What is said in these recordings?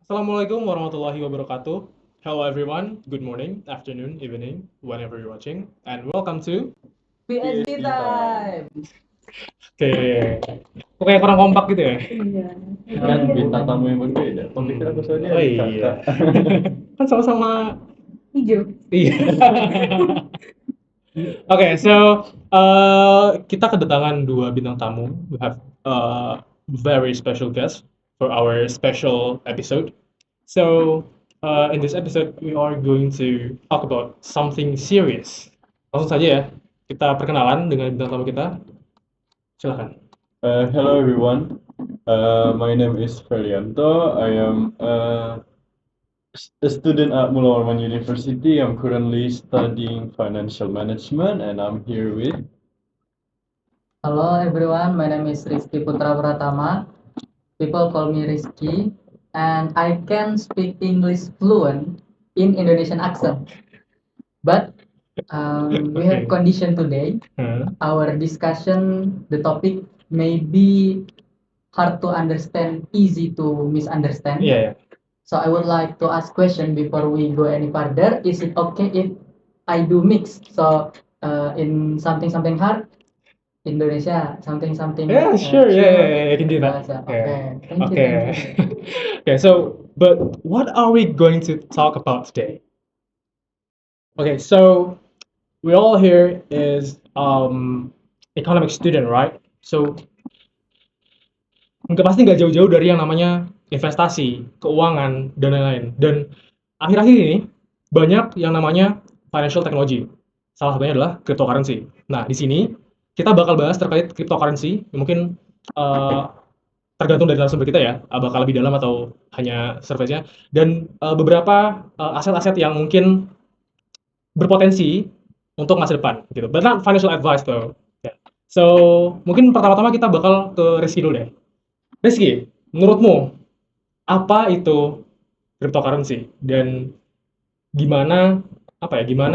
Assalamualaikum warahmatullahi wabarakatuh. Hello everyone, good morning, afternoon, evening, whenever you're watching, and welcome to PhD time. Oke, kok kayak kurang kompak gitu ya? Iya. Kan bintang tamu yang berbeda. Pemikir aku saja. Oh iya. Kan sama-sama Hijau. iya. Oke, so kita kedatangan dua bintang tamu. We have very special guest for our special episode. So in this episode we are going to talk about something serious. Langsung saja ya, kita perkenalan dengan bintang tamu kita. Silakan. Hello everyone. My name is Felianto. I am a student at Mula Warman University. I'm currently studying financial management, and I'm here with. Hello everyone, my name is Rizky Putra Pratama. People call me Rizky, and I can speak English fluent in Indonesian accent. But we have condition today. Our discussion, the topic may be hard to understand, easy to misunderstand. Yeah. So I would like to ask question before we go any further. Is it okay if I do mix? So in something hard, Indonesia, something. Yeah, sure. Yeah, I can do that. Bahasa. Okay. Thank you. Okay. Okay. So, but what are we going to talk about today? Okay, so we all here is economic student, right? So pasti nggak jauh-jauh dari yang namanya investasi, keuangan, dan lain-lain. Dan akhir-akhir ini banyak yang namanya financial technology. Salah satunya adalah cryptocurrency. Nah, di sini kita bakal bahas terkait cryptocurrency. Mungkin tergantung dari narasumber kita ya, bakal lebih dalam atau hanya surface-nya. Dan beberapa aset-aset yang mungkin berpotensi untuk masa depan gitu. But not financial advice though. Yeah. So, mungkin pertama-tama kita bakal ke Rizky dulu deh. Rizky, menurutmu apa itu cryptocurrency dan gimana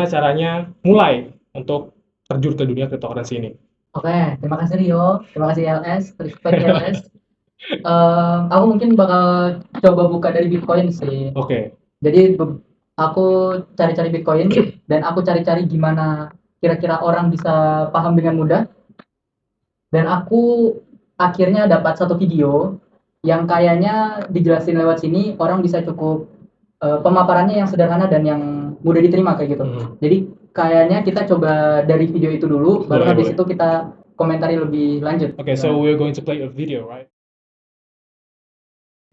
caranya mulai untuk terjun ke dunia cryptocurrency ini? Oke, terima kasih Rio, terima kasih LS, respect LS. Aku mungkin bakal coba buka dari Bitcoin sih. Oke. Jadi aku cari-cari Bitcoin dan aku cari-cari gimana kira-kira orang bisa paham dengan mudah. Dan aku akhirnya dapat satu video yang kayaknya dijelasin lewat sini orang bisa cukup pemaparannya yang sederhana dan yang mudah diterima kayak gitu. Jadi kayaknya kita coba dari video itu dulu, baru habis itu kita komentari lebih lanjut. Okay, so we're going to play a video, right?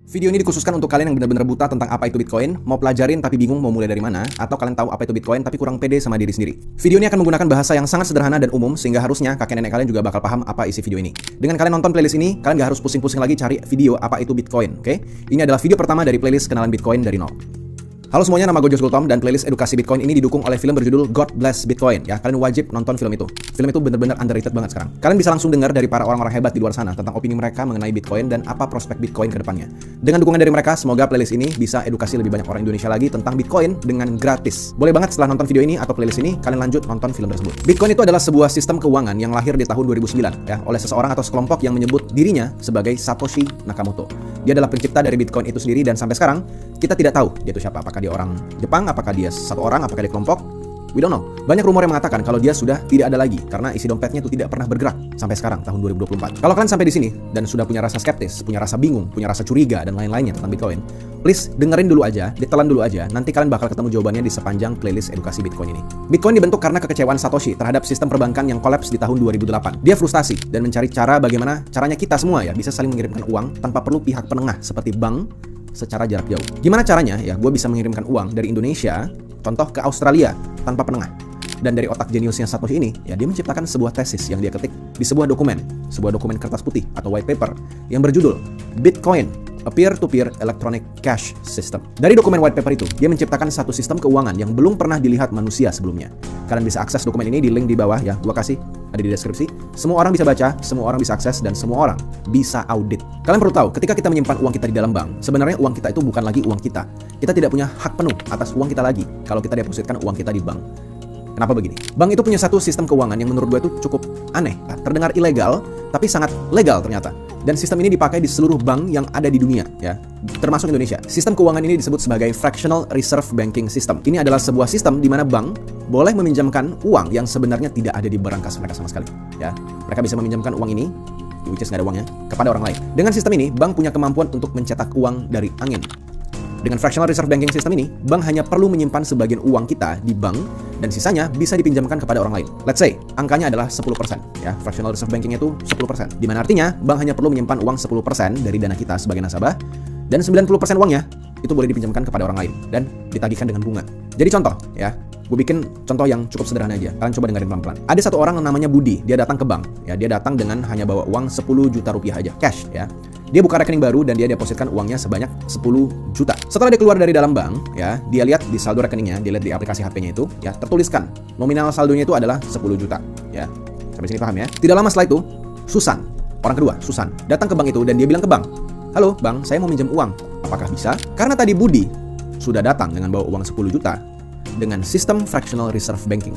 Video ini dikhususkan untuk kalian yang benar-benar buta tentang apa itu Bitcoin, mau pelajarin tapi bingung mau mulai dari mana, atau kalian tahu apa itu Bitcoin tapi kurang pede sama diri sendiri. Video ini akan menggunakan bahasa yang sangat sederhana dan umum, sehingga harusnya kakek nenek kalian juga bakal paham apa isi video ini. Dengan kalian nonton playlist ini, kalian gak harus pusing-pusing lagi cari video apa itu Bitcoin, oke? Ini adalah video pertama dari playlist kenalan Bitcoin dari nol. Halo semuanya, nama gue Josh Gultom dan playlist edukasi Bitcoin ini didukung oleh film berjudul God Bless Bitcoin. Ya, kalian wajib nonton film itu. Film itu bener-bener underrated banget sekarang. Kalian bisa langsung dengar dari para orang-orang hebat di luar sana tentang opini mereka mengenai Bitcoin dan apa prospek Bitcoin ke depannya. Dengan dukungan dari mereka, semoga playlist ini bisa edukasi lebih banyak orang Indonesia lagi tentang Bitcoin dengan gratis. Boleh banget setelah nonton video ini atau playlist ini, kalian lanjut nonton film tersebut. Bitcoin itu adalah sebuah sistem keuangan yang lahir di tahun 2009 ya, oleh seseorang atau sekelompok yang menyebut dirinya sebagai Satoshi Nakamoto. Dia adalah pencipta dari Bitcoin itu sendiri dan sampai sekarang kita tidak tahu dia itu siapa. Apakah dia orang Jepang, apakah dia satu orang, apakah dia kelompok? We don't know. Banyak rumor yang mengatakan kalau dia sudah tidak ada lagi karena isi dompetnya itu tidak pernah bergerak sampai sekarang tahun 2024. Kalau kalian sampai di sini dan sudah punya rasa skeptis, punya rasa bingung, punya rasa curiga dan lain-lainnya tentang Bitcoin, please dengerin dulu aja, ditelan dulu aja. Nanti kalian bakal ketemu jawabannya di sepanjang playlist edukasi Bitcoin ini. Bitcoin dibentuk karena kekecewaan Satoshi terhadap sistem perbankan yang kolaps di tahun 2008. Dia frustasi dan mencari cara bagaimana caranya kita semua ya bisa saling mengirimkan uang tanpa perlu pihak penengah seperti bank secara jarak jauh. Gimana caranya? Ya, gue bisa mengirimkan uang dari Indonesia, contoh ke Australia, tanpa penengah. Dan dari otak jeniusnya Satoshi ini, ya dia menciptakan sebuah tesis yang dia ketik di sebuah dokumen kertas putih atau white paper yang berjudul Bitcoin, a peer-to-peer electronic cash system. Dari dokumen white paper itu, dia menciptakan satu sistem keuangan yang belum pernah dilihat manusia sebelumnya. Kalian bisa akses dokumen ini di link di bawah ya, gua kasih ada di deskripsi. Semua orang bisa baca, semua orang bisa akses, dan semua orang bisa audit. Kalian perlu tahu, ketika kita menyimpan uang kita di dalam bank, sebenarnya uang kita itu bukan lagi uang kita. Kita tidak punya hak penuh atas uang kita lagi kalau kita depositkan uang kita di bank. Kenapa begini? Bank itu punya satu sistem keuangan yang menurut gue itu cukup aneh, terdengar ilegal, tapi sangat legal ternyata. Dan sistem ini dipakai di seluruh bank yang ada di dunia, ya, termasuk Indonesia. Sistem keuangan ini disebut sebagai Fractional Reserve Banking System. Ini adalah sebuah sistem di mana bank boleh meminjamkan uang yang sebenarnya tidak ada di berangkas mereka sama sekali. Ya, mereka bisa meminjamkan uang ini, which is nggak ada uangnya, kepada orang lain. Dengan sistem ini, bank punya kemampuan untuk mencetak uang dari angin. Dengan Fractional Reserve Banking System ini, bank hanya perlu menyimpan sebagian uang kita di bank dan sisanya bisa dipinjamkan kepada orang lain. Let's say, angkanya adalah 10%. Ya, Fractional Reserve Banking itu 10%. Di mana artinya, bank hanya perlu menyimpan uang 10% dari dana kita sebagai nasabah dan 90% uangnya itu boleh dipinjamkan kepada orang lain dan ditagihkan dengan bunga. Jadi contoh, ya, gue bikin contoh yang cukup sederhana aja. Kalian coba dengerin pelan-pelan. Ada satu orang yang namanya Budi, dia datang ke bank. Ya, dia datang dengan hanya bawa uang 10 juta rupiah aja, cash, ya. Dia buka rekening baru dan dia depositkan uangnya sebanyak 10 juta. Setelah dia keluar dari dalam bank, ya, dia lihat di saldo rekeningnya, dia lihat di aplikasi HP-nya itu, ya, tertuliskan nominal saldonya itu adalah 10 juta, ya. Sampai sini paham ya? Tidak lama setelah itu, Susan, orang kedua, Susan, datang ke bank itu dan dia bilang ke bank, "Halo, Bang, saya mau minjem uang. Apakah bisa?" Karena tadi Budi sudah datang dengan bawa uang 10 juta dengan sistem Fractional Reserve Banking.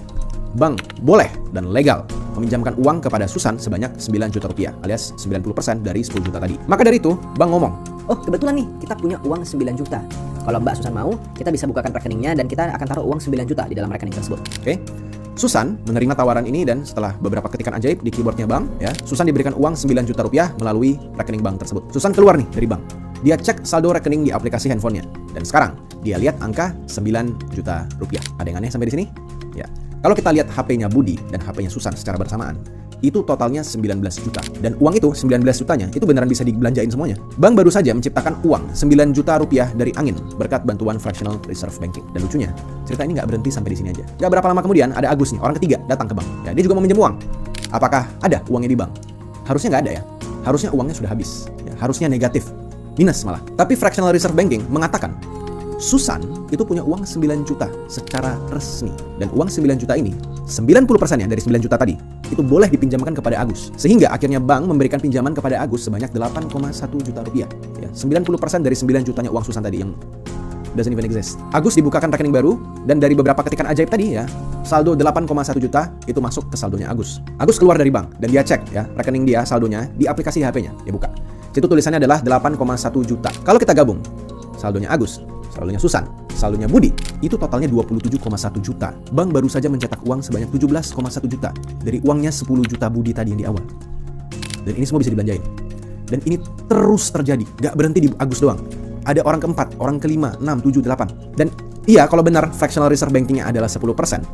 Bank boleh dan legal meminjamkan uang kepada Susan sebanyak 9 juta rupiah alias 90% dari 10 juta tadi. Maka dari itu, bank ngomong, "Oh, kebetulan nih, kita punya uang 9 juta. Kalau Mbak Susan mau, kita bisa bukakan rekeningnya dan kita akan taruh uang 9 juta di dalam rekening tersebut." Oke. Susan menerima tawaran ini dan setelah beberapa ketikan ajaib di keyboardnya bank, ya, Susan diberikan uang 9 juta rupiah melalui rekening bank tersebut. Susan keluar nih dari bank. Dia cek saldo rekening di aplikasi handphonenya. Dan sekarang, dia lihat angka 9 juta rupiah. Ada yang aneh sampai di sini? Ya. Kalau kita lihat HP-nya Budi dan HP-nya Susan secara bersamaan, itu totalnya 19 juta. Dan uang itu, 19 jutanya, itu beneran bisa dibelanjain semuanya. Bank baru saja menciptakan uang 9 juta rupiah dari angin berkat bantuan Fractional Reserve Banking. Dan lucunya, cerita ini nggak berhenti sampai di sini aja. Nggak berapa lama kemudian, ada Agus nih, orang ketiga, datang ke bank. Ya, dia juga mau minjem uang. Apakah ada uangnya di bank? Harusnya nggak ada ya. Harusnya uangnya sudah habis. Ya, harusnya negatif. Minus malah. Tapi Fractional Reserve Banking mengatakan, Susan itu punya uang 9 juta secara resmi. Dan uang 9 juta ini, 90%-nya dari 9 juta tadi, itu boleh dipinjamkan kepada Agus. Sehingga akhirnya bank memberikan pinjaman kepada Agus sebanyak 8,1 juta rupiah. Ya, 90% dari 9 jutanya uang Susan tadi yang doesn't even exist. Agus dibukakan rekening baru, dan dari beberapa ketikan ajaib tadi, ya, saldo 8,1 juta itu masuk ke saldonya Agus. Agus keluar dari bank, dan dia cek, ya, rekening dia, saldonya, di aplikasi HP-nya. Dia buka. Situ tulisannya adalah 8,1 juta. Kalau kita gabung, saldonya Agus, saldonya Susan, saldonya Budi, itu totalnya 27,1 juta. Bank baru saja mencetak uang sebanyak 17,1 juta dari uangnya 10 juta Budi tadi yang di awal. Dan ini semua bisa dibelanjain. Dan ini terus terjadi, gak berhenti di Agus doang. Ada orang keempat, orang kelima, 6, 7, 8. Dan iya, kalau benar Fractional Reserve Banking-nya adalah 10%,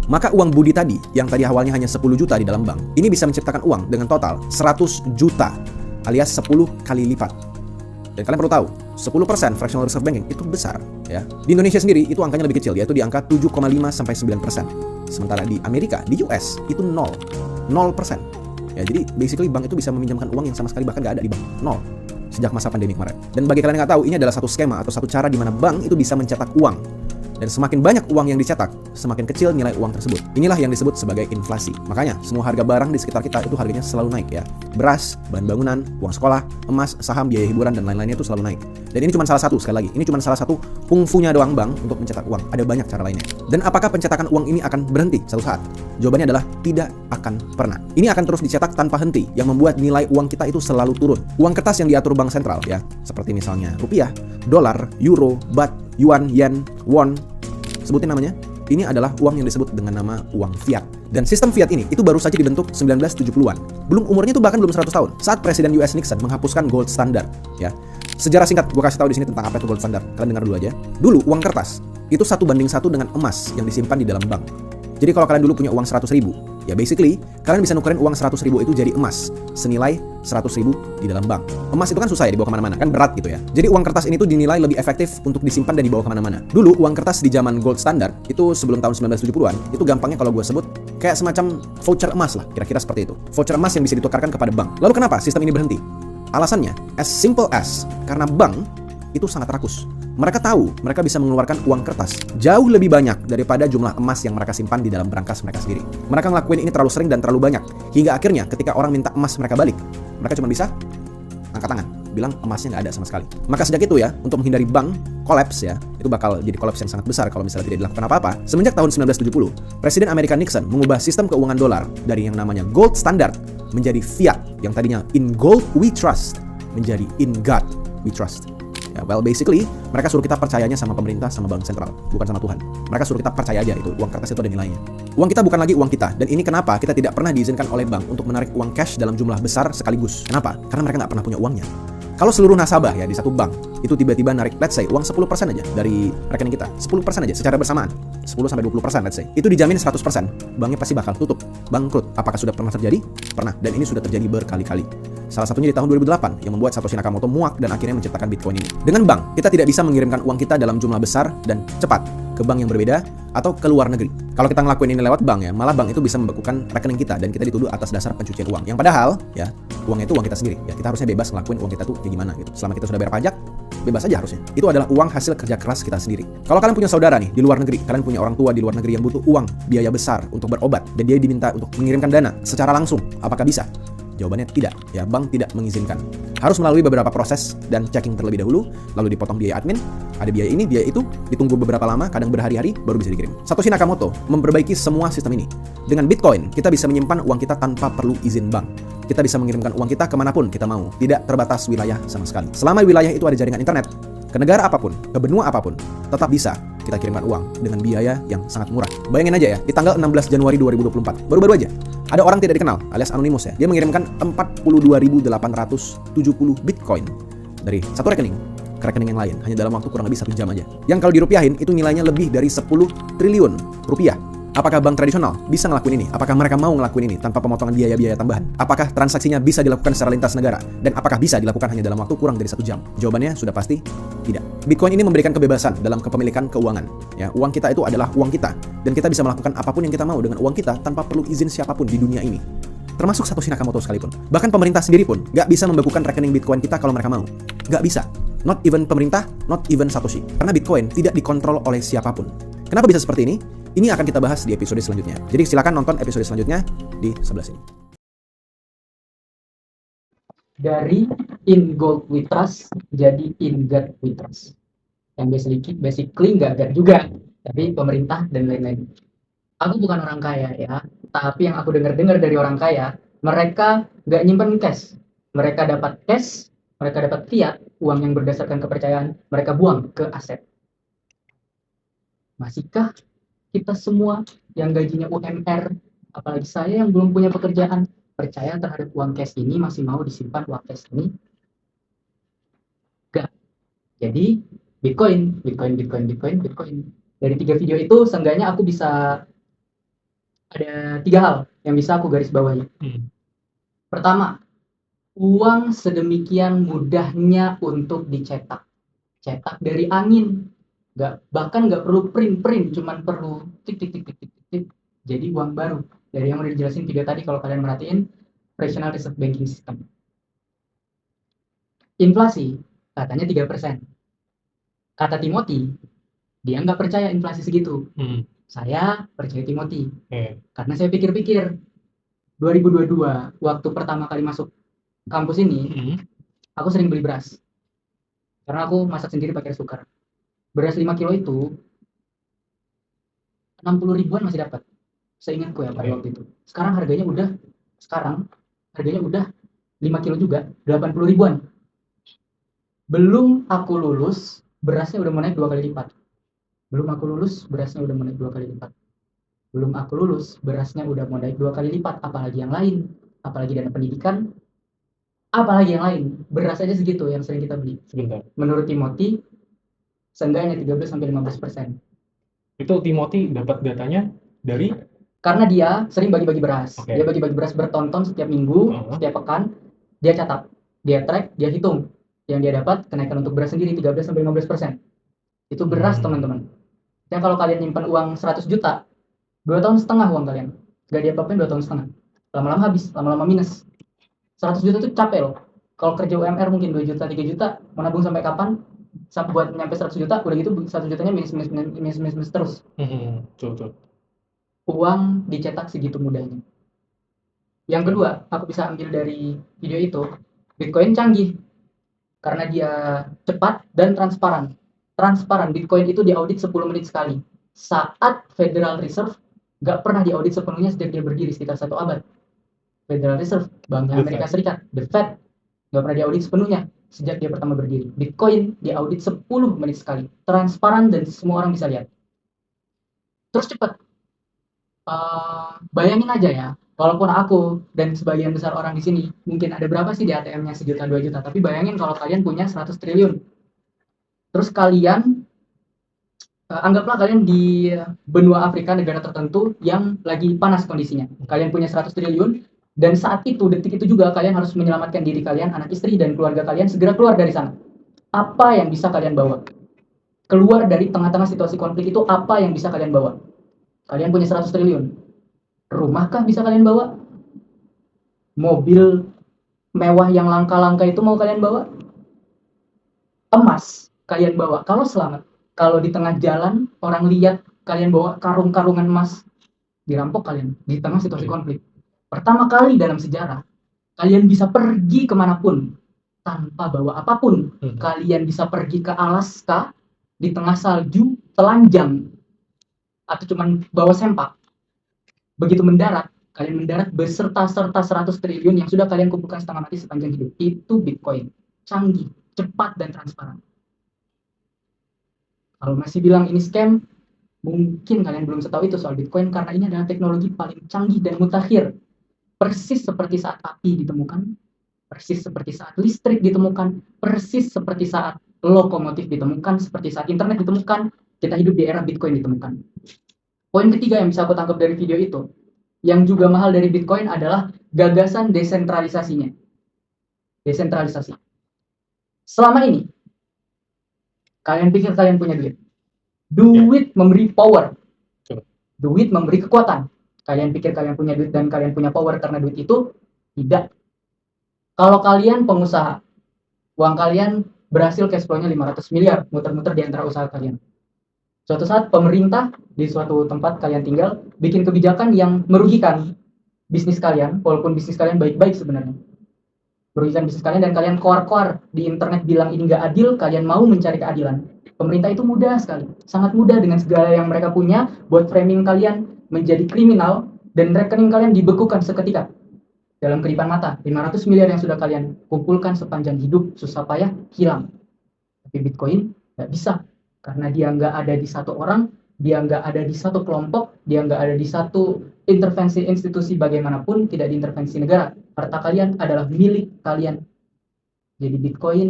maka uang Budi tadi, yang tadi awalnya hanya 10 juta di dalam bank, ini bisa menciptakan uang dengan total 100 juta alias 10 kali lipat. Dan kalian perlu tahu, 10% Fractional Reserve Banking itu besar, ya. Di Indonesia sendiri itu angkanya lebih kecil, yaitu di angka 7,5 sampai 9%. Sementara di Amerika, di US itu 0%. Ya, jadi basically bank itu bisa meminjamkan uang yang sama sekali bahkan nggak ada di bank, 0 sejak masa pandemi kemarin. Dan bagi kalian yang nggak tahu, ini adalah satu skema atau satu cara di mana bank itu bisa mencetak uang. Dan semakin banyak uang yang dicetak, semakin kecil nilai uang tersebut. Inilah yang disebut sebagai inflasi. Makanya, semua harga barang di sekitar kita itu harganya selalu naik, ya. Beras, bahan bangunan, uang sekolah, emas, saham, biaya hiburan, dan lain-lainnya itu selalu naik. Dan ini cuma salah satu, sekali lagi. Ini cuma salah satu kungfunya doang bank untuk mencetak uang. Ada banyak cara lainnya. Dan apakah pencetakan uang ini akan berhenti suatu saat? Jawabannya adalah tidak akan pernah. Ini akan terus dicetak tanpa henti, yang membuat nilai uang kita itu selalu turun. Uang kertas yang diatur bank sentral, ya, seperti misalnya rupiah, dolar, euro, baht, yuan, yen, won, sebutin namanya. Ini adalah uang yang disebut dengan nama uang fiat. Dan sistem fiat ini itu baru saja dibentuk 1970-an. Belum umurnya itu bahkan belum 100 tahun. Saat Presiden US Nixon menghapuskan gold standard, ya. Sejarah singkat gue kasih tahu di sini tentang apa itu gold standard. Kalian dengar dulu aja. Dulu uang kertas itu 1:1 dengan emas yang disimpan di dalam bank. Jadi kalau kalian dulu punya uang 100.000, ya basically kalian bisa nukerin uang 100.000 itu jadi emas senilai 100.000 di dalam bank. Emas itu kan susah ya dibawa kemana-mana, kan berat gitu ya. Jadi uang kertas ini tuh dinilai lebih efektif untuk disimpan dan dibawa kemana-mana. Dulu uang kertas di zaman gold standard itu sebelum tahun 1970-an itu gampangnya kalau gue sebut kayak semacam voucher emas lah, kira-kira seperti itu. Voucher emas yang bisa ditukarkan kepada bank. Lalu kenapa sistem ini berhenti? Alasannya as simple as karena bank itu sangat rakus. Mereka tahu mereka bisa mengeluarkan uang kertas jauh lebih banyak daripada jumlah emas yang mereka simpan di dalam berangkas mereka sendiri. Mereka ngelakuin ini terlalu sering dan terlalu banyak, hingga akhirnya ketika orang minta emas mereka balik, mereka cuma bisa angkat tangan, bilang emasnya nggak ada sama sekali. Maka sejak itu ya, untuk menghindari bank collapse ya, itu bakal jadi collapse yang sangat besar kalau misalnya tidak dilakukan apa-apa. Semenjak tahun 1970, Presiden Amerika Nixon mengubah sistem keuangan dolar dari yang namanya gold standard menjadi fiat, yang tadinya in gold we trust menjadi in God we trust. Ya, well basically mereka suruh kita percayanya sama pemerintah, sama bank sentral, bukan sama Tuhan. Mereka suruh kita percaya aja itu uang kertas itu ada nilainya. Uang kita bukan lagi uang kita, dan ini kenapa kita tidak pernah diizinkan oleh bank untuk menarik uang cash dalam jumlah besar sekaligus. Kenapa? Karena mereka nggak pernah punya uangnya. Kalau seluruh nasabah ya di satu bank itu tiba-tiba narik, let's say uang 10% aja dari rekening kita, 10% aja secara bersamaan, 10-20% let's say, itu dijamin 100%, banknya pasti bakal tutup, bangkrut. Apakah sudah pernah terjadi? Pernah, dan ini sudah terjadi berkali-kali. Salah satunya di tahun 2008 yang membuat Satoshi Nakamoto muak dan akhirnya menciptakan Bitcoin ini. Dengan bank, kita tidak bisa mengirimkan uang kita dalam jumlah besar dan cepat ke bank yang berbeda atau ke luar negeri. Kalau kita ngelakuin ini lewat bank ya, malah bank itu bisa membekukan rekening kita dan kita dituduh atas dasar pencucian uang. Yang padahal ya, uangnya itu uang kita sendiri. Ya, kita harusnya bebas ngelakuin uang kita tuh kayak gimana gitu. Selama kita sudah bayar pajak, bebas aja harusnya. Itu adalah uang hasil kerja keras kita sendiri. Kalau kalian punya saudara nih di luar negeri, kalian punya orang tua di luar negeri yang butuh uang, biaya besar untuk berobat, dan dia diminta untuk mengirimkan dana secara langsung, apakah bisa? Jawabannya tidak, ya bank tidak mengizinkan. Harus melalui beberapa proses dan checking terlebih dahulu, lalu dipotong biaya admin, ada biaya ini, biaya itu, ditunggu beberapa lama, kadang berhari-hari, baru bisa dikirim. Satoshi Nakamoto memperbaiki semua sistem ini. Dengan Bitcoin, kita bisa menyimpan uang kita tanpa perlu izin bank. Kita bisa mengirimkan uang kita kemanapun kita mau, tidak terbatas wilayah sama sekali. Selama wilayah itu ada jaringan internet, ke negara apapun, ke benua apapun, tetap bisa kita kirimkan uang dengan biaya yang sangat murah. Bayangin aja ya, di tanggal 16 Januari 2024, baru-baru aja, ada orang tidak dikenal, alias anonimus ya, dia mengirimkan 42.870 Bitcoin dari satu rekening ke rekening yang lain, hanya dalam waktu kurang lebih 1 jam aja. Yang kalau dirupiahin, itu nilainya lebih dari 10 triliun rupiah. Apakah bank tradisional bisa ngelakuin ini? Apakah mereka mau ngelakuin ini tanpa pemotongan biaya-biaya tambahan? Apakah transaksinya bisa dilakukan secara lintas negara? Dan apakah bisa dilakukan hanya dalam waktu kurang dari 1 jam? Jawabannya sudah pasti tidak. Bitcoin ini memberikan kebebasan dalam kepemilikan keuangan. Ya, uang kita itu adalah uang kita, dan kita bisa melakukan apapun yang kita mau dengan uang kita tanpa perlu izin siapapun di dunia ini. Termasuk Satoshi Nakamoto sekalipun. Bahkan pemerintah sendiri pun nggak bisa membekukan rekening Bitcoin kita kalau mereka mau. Nggak bisa. Not even pemerintah, not even Satoshi. Karena Bitcoin tidak dikontrol oleh siapapun. Kenapa bisa seperti ini? Ini akan kita bahas di episode selanjutnya. Jadi silakan nonton episode selanjutnya di sebelah sini. Dari in gold we trust jadi in God we trust. Yang basically nggak God juga, tapi pemerintah dan lain-lain. Aku bukan orang kaya ya, tapi yang aku dengar dari orang kaya, mereka nggak nyimpen cash. Mereka dapat cash, mereka dapat fiat, uang yang berdasarkan kepercayaan, mereka buang ke aset. Masihkah kita semua yang gajinya UMR, apalagi saya yang belum punya pekerjaan, percaya terhadap uang cash ini, masih mau disimpan uang cash ini? Enggak. Jadi Bitcoin. Dari 3 video itu, seenggaknya aku bisa ada 3 hal yang bisa aku garis bawahi. Pertama, uang sedemikian mudahnya untuk dicetak. Cetak dari angin. Bahkan nggak perlu print, cuman perlu tik. Jadi uang baru. Dari yang udah dijelasin video tadi, kalau kalian merhatiin, fractional reserve banking system. Inflasi, katanya 3%. Kata Timothy, dia nggak percaya inflasi segitu. Saya percaya Timothy. Karena saya pikir-pikir, 2022, waktu pertama kali masuk kampus ini, aku sering beli beras. Karena aku masak sendiri pakai rice cooker. Beras 5 kilo itu 60 ribuan masih dapat. Seingatku ya pada waktu itu. Sekarang harganya udah 5 kilo juga 80 ribuan. Belum aku lulus, berasnya udah mau naik 2 kali lipat. Belum aku lulus, berasnya udah mau naik 2 kali lipat. Belum aku lulus, berasnya udah mau naik 2 kali lipat. Apalagi yang lain, apalagi dana pendidikan, apalagi yang lain. Beras aja segitu yang sering kita beli. Sebentar. Menurut Timothy, seenggaknya 13-15%. Itu Timothy dapat datanya dari? Karena dia sering bagi-bagi beras. Okay. Dia bagi-bagi beras bertonton setiap minggu, setiap pekan. Dia catat, dia track, dia hitung. Yang dia dapat kenaikan untuk beras sendiri 13-15%. Itu beras teman-teman. Dan kalau kalian nyimpan uang 100 juta, 2 tahun setengah uang kalian. Gak diapa-apain 2 tahun setengah. Lama-lama habis, lama-lama minus. 100 juta itu capek loh. Kalau kerja UMR mungkin 2 juta, 3 juta, mau nabung sampai kapan? Sampai buat nyampe 100 juta, udah gitu 1 jutanya minus terus. Betul. Uang dicetak segitu mudahnya. Yang kedua, aku bisa ambil dari video itu, Bitcoin canggih. Karena dia cepat dan transparan. transparan. Bitcoin itu diaudit 10 menit sekali. Saat Federal Reserve nggak pernah diaudit sepenuhnya sejak dia berdiri sekitar 1 abad. Federal Reserve, Banknya The Amerika Serikat, The Fed, nggak pernah diaudit sepenuhnya sejak dia pertama berdiri. Bitcoin diaudit 10 menit sekali. Transparan dan semua orang bisa lihat. Terus cepat. Bayangin aja ya, walaupun aku dan sebagian besar orang di sini, mungkin ada berapa sih di ATM-nya 1 juta 2 juta, tapi bayangin kalau kalian punya 100 triliun. Terus kalian anggaplah kalian di benua Afrika, negara tertentu yang lagi panas kondisinya. Kalian punya 100 triliun dan saat itu, detik itu juga kalian harus menyelamatkan diri kalian, anak istri dan keluarga kalian segera keluar dari sana. Apa yang bisa kalian bawa? Keluar dari tengah-tengah situasi konflik itu apa yang bisa kalian bawa? Kalian punya 100 triliun. Rumahkah bisa kalian bawa? Mobil mewah yang langka-langka itu mau kalian bawa? Emas kalian bawa kalau selamat. Kalau di tengah jalan orang lihat kalian bawa karung-karungan emas, dirampok kalian di tengah situasi konflik. Pertama kali dalam sejarah kalian bisa pergi kemanapun tanpa bawa apapun. Kalian bisa pergi ke Alaska di tengah salju telanjang atau cuman bawa sempak. Begitu mendarat, kalian mendarat beserta 100 triliun yang sudah kalian kumpulkan setengah mati sepanjang hidup. Itu Bitcoin. Canggih, cepat dan transparan. Kalau masih bilang ini scam, mungkin kalian belum setahu itu soal Bitcoin karena ini adalah teknologi paling canggih dan mutakhir. Persis seperti saat api ditemukan, persis seperti saat listrik ditemukan, persis seperti saat lokomotif ditemukan, seperti saat internet ditemukan, kita hidup di era Bitcoin ditemukan. Poin ketiga yang bisa aku tangkap dari video itu, yang juga mahal dari Bitcoin adalah gagasan desentralisasinya. Desentralisasi. Selama ini, kalian pikir kalian punya duit. Duit memberi power. Duit memberi kekuatan. Kalian pikir kalian punya duit dan kalian punya power karena duit itu? Tidak. Kalau kalian pengusaha, uang kalian berhasil cash flow-nya 500 miliar, muter-muter di antara usaha kalian. Suatu saat pemerintah di suatu tempat kalian tinggal bikin kebijakan yang merugikan bisnis kalian, walaupun bisnis kalian baik-baik sebenarnya. Merugikan bisnis kalian dan kalian koar-koar di internet bilang ini nggak adil, kalian mau mencari keadilan. Pemerintah itu mudah sekali, sangat mudah dengan segala yang mereka punya buat framing kalian menjadi kriminal dan rekening kalian dibekukan seketika. Dalam kedipan mata, 500 miliar yang sudah kalian kumpulkan sepanjang hidup susah payah hilang. Tapi Bitcoin nggak bisa. Karena dia nggak ada di satu orang, dia nggak ada di satu kelompok, dia nggak ada di satu intervensi institusi bagaimanapun, tidak diintervensi negara. Harta kalian adalah milik kalian. Jadi Bitcoin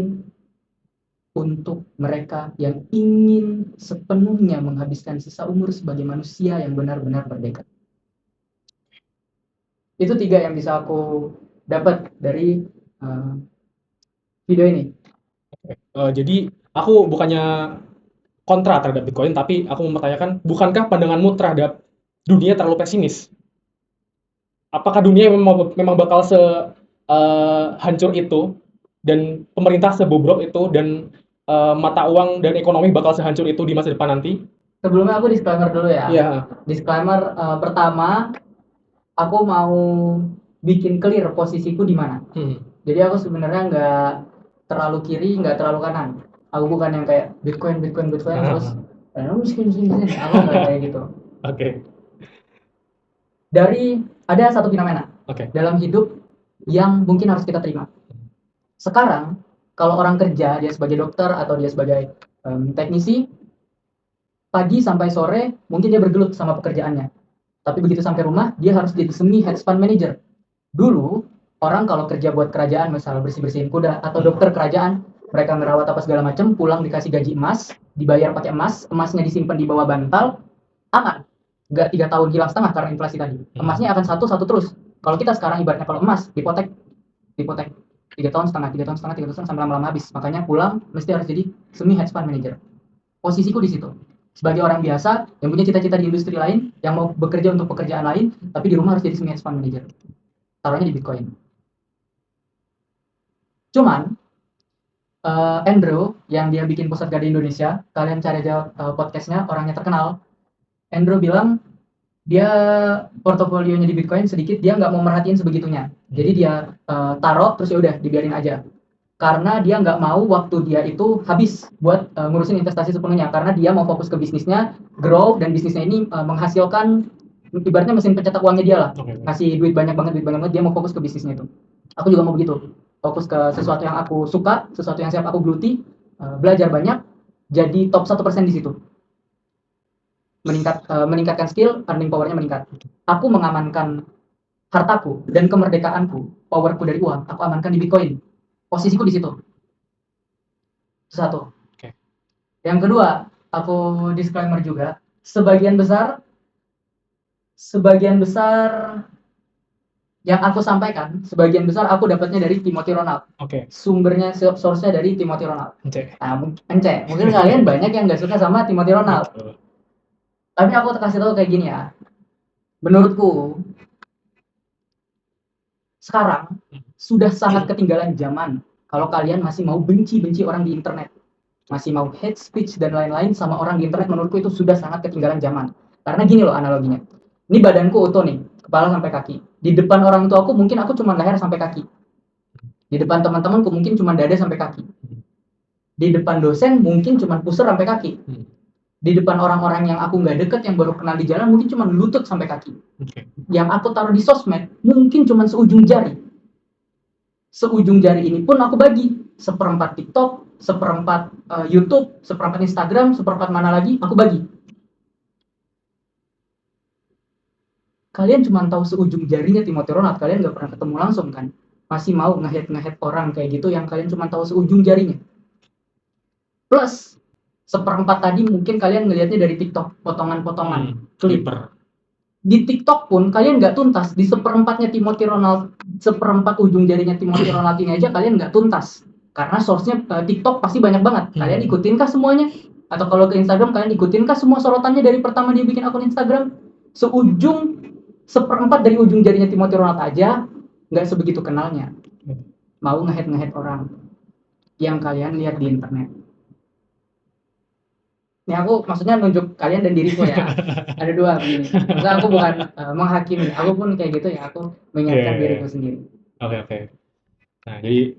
untuk mereka yang ingin sepenuhnya menghabiskan sisa umur sebagai manusia yang benar-benar merdeka. Itu 3 yang bisa aku dapat dari video ini. Jadi aku bukannya kontra terhadap Bitcoin, tapi aku mempertanyakan, bukankah pandanganmu terhadap dunia terlalu pesimis? Apakah dunia memang bakal hancur itu, dan pemerintah sebobrok itu, dan mata uang dan ekonomi bakal sehancur itu di masa depan nanti? Sebelumnya aku disclaimer dulu ya. Iya. Disclaimer pertama, aku mau bikin clear posisiku di mana. Jadi aku sebenarnya nggak terlalu kiri, nggak terlalu kanan. Aku bukan yang kayak Bitcoin terus miskin. Aku nggak kayak gitu. Oke. Ada satu fenomena dalam hidup yang mungkin harus kita terima. Sekarang kalau orang kerja, dia sebagai dokter atau dia sebagai teknisi, pagi sampai sore mungkin dia bergelut sama pekerjaannya. Tapi begitu sampai rumah, dia harus jadi semi hedge fund manager. Dulu orang kalau kerja buat kerajaan, misalnya bersih-bersihin kuda atau dokter kerajaan, mereka ngerawat apa segala macam, pulang dikasih gaji emas, dibayar pakai emas, emasnya disimpan di bawah bantal, aman. Nggak 3 tahun hilang setengah karena inflasi tadi. Emasnya akan satu terus. Kalau kita sekarang ibaratnya kalau emas hipotek 3 tahun setengah sampai lama-lama habis. Makanya pulang mesti harus jadi semi hedge fund manager. Posisiku di situ. Sebagai orang biasa yang punya cita-cita di industri lain, yang mau bekerja untuk pekerjaan lain, tapi di rumah harus jadi semi hedge fund manager. Taruhnya di Bitcoin. Cuman Andrew yang dia bikin Pusat Gade Indonesia, kalian cari aja podcastnya, orangnya terkenal. Andrew bilang dia portofolionya di Bitcoin sedikit, dia nggak mau merhatiin sebegitunya. Jadi dia taruh terus ya udah dibiarin aja. karena dia nggak mau waktu dia itu habis buat ngurusin investasi sepenuhnya, karena dia mau fokus ke bisnisnya, grow, dan bisnisnya ini menghasilkan ibaratnya mesin pencetak uangnya dia lah, Oke. ngasih duit banyak banget, dia mau fokus ke bisnisnya itu. Aku juga mau begitu, fokus ke sesuatu yang aku suka, sesuatu yang siap aku geluti, belajar banyak, jadi top 1% di situ. Meningkatkan skill, earning powernya meningkat. Aku mengamankan hartaku dan kemerdekaanku, powerku dari uang, aku amankan di Bitcoin. Posisiku di situ. Itu satu. Oke. Yang kedua, aku disclaimer juga, sebagian besar yang aku sampaikan, sebagian besar aku dapatnya dari Timothy Ronald. Oke. Sumbernya, source-nya dari Timothy Ronald. Ence. Nah, mungkin kalian banyak yang nggak suka sama Timothy Ronald. Betul. Tapi aku kasih tahu kayak gini ya. Menurutku, sekarang sudah sangat ketinggalan zaman kalau kalian masih mau benci-benci orang di internet, masih mau hate speech dan lain-lain sama orang di internet. Menurutku itu sudah sangat ketinggalan zaman. Karena gini loh analoginya, ini badanku utuh nih, kepala sampai kaki. Di depan orang tua aku mungkin aku cuma leher sampai kaki, di depan teman-temanku mungkin cuma dada sampai kaki, di depan dosen mungkin cuma pusar sampai kaki, di depan orang-orang yang aku nggak deket, yang baru kenal di jalan, mungkin cuma lutut sampai kaki. Oke. Yang aku taruh di sosmed mungkin cuma seujung jari. Seujung jari ini pun aku bagi, seperempat TikTok, seperempat YouTube, seperempat Instagram, seperempat mana lagi aku bagi. Kalian cuma tahu seujung jarinya Timothy Ronald, kalian nggak pernah ketemu langsung kan? Masih mau nge-hate orang kayak gitu yang kalian cuma tahu seujung jarinya. Plus seperempat tadi mungkin kalian ngelihatnya dari TikTok, potongan-potongan, klip. Clipper. Di TikTok pun kalian nggak tuntas, di seperempatnya Timothy Ronald, seperempat ujung jarinya Timothy Ronald ini aja kalian nggak tuntas, karena source-nya TikTok pasti banyak banget. Kalian ikutinkah semuanya? Atau kalau ke Instagram kalian ikutinkah semua sorotannya dari pertama dia bikin akun Instagram? Seperempat dari ujung jarinya Timothy Ronald aja nggak sebegitu kenalnya, mau nge-hate orang yang kalian lihat di internet. Ini aku maksudnya nunjuk kalian dan diriku ya. Ada dua begini. Maksudnya aku bukan menghakimi. Aku pun kayak gitu ya. Aku mengingatkan diriku sendiri. Oke. Nah, jadi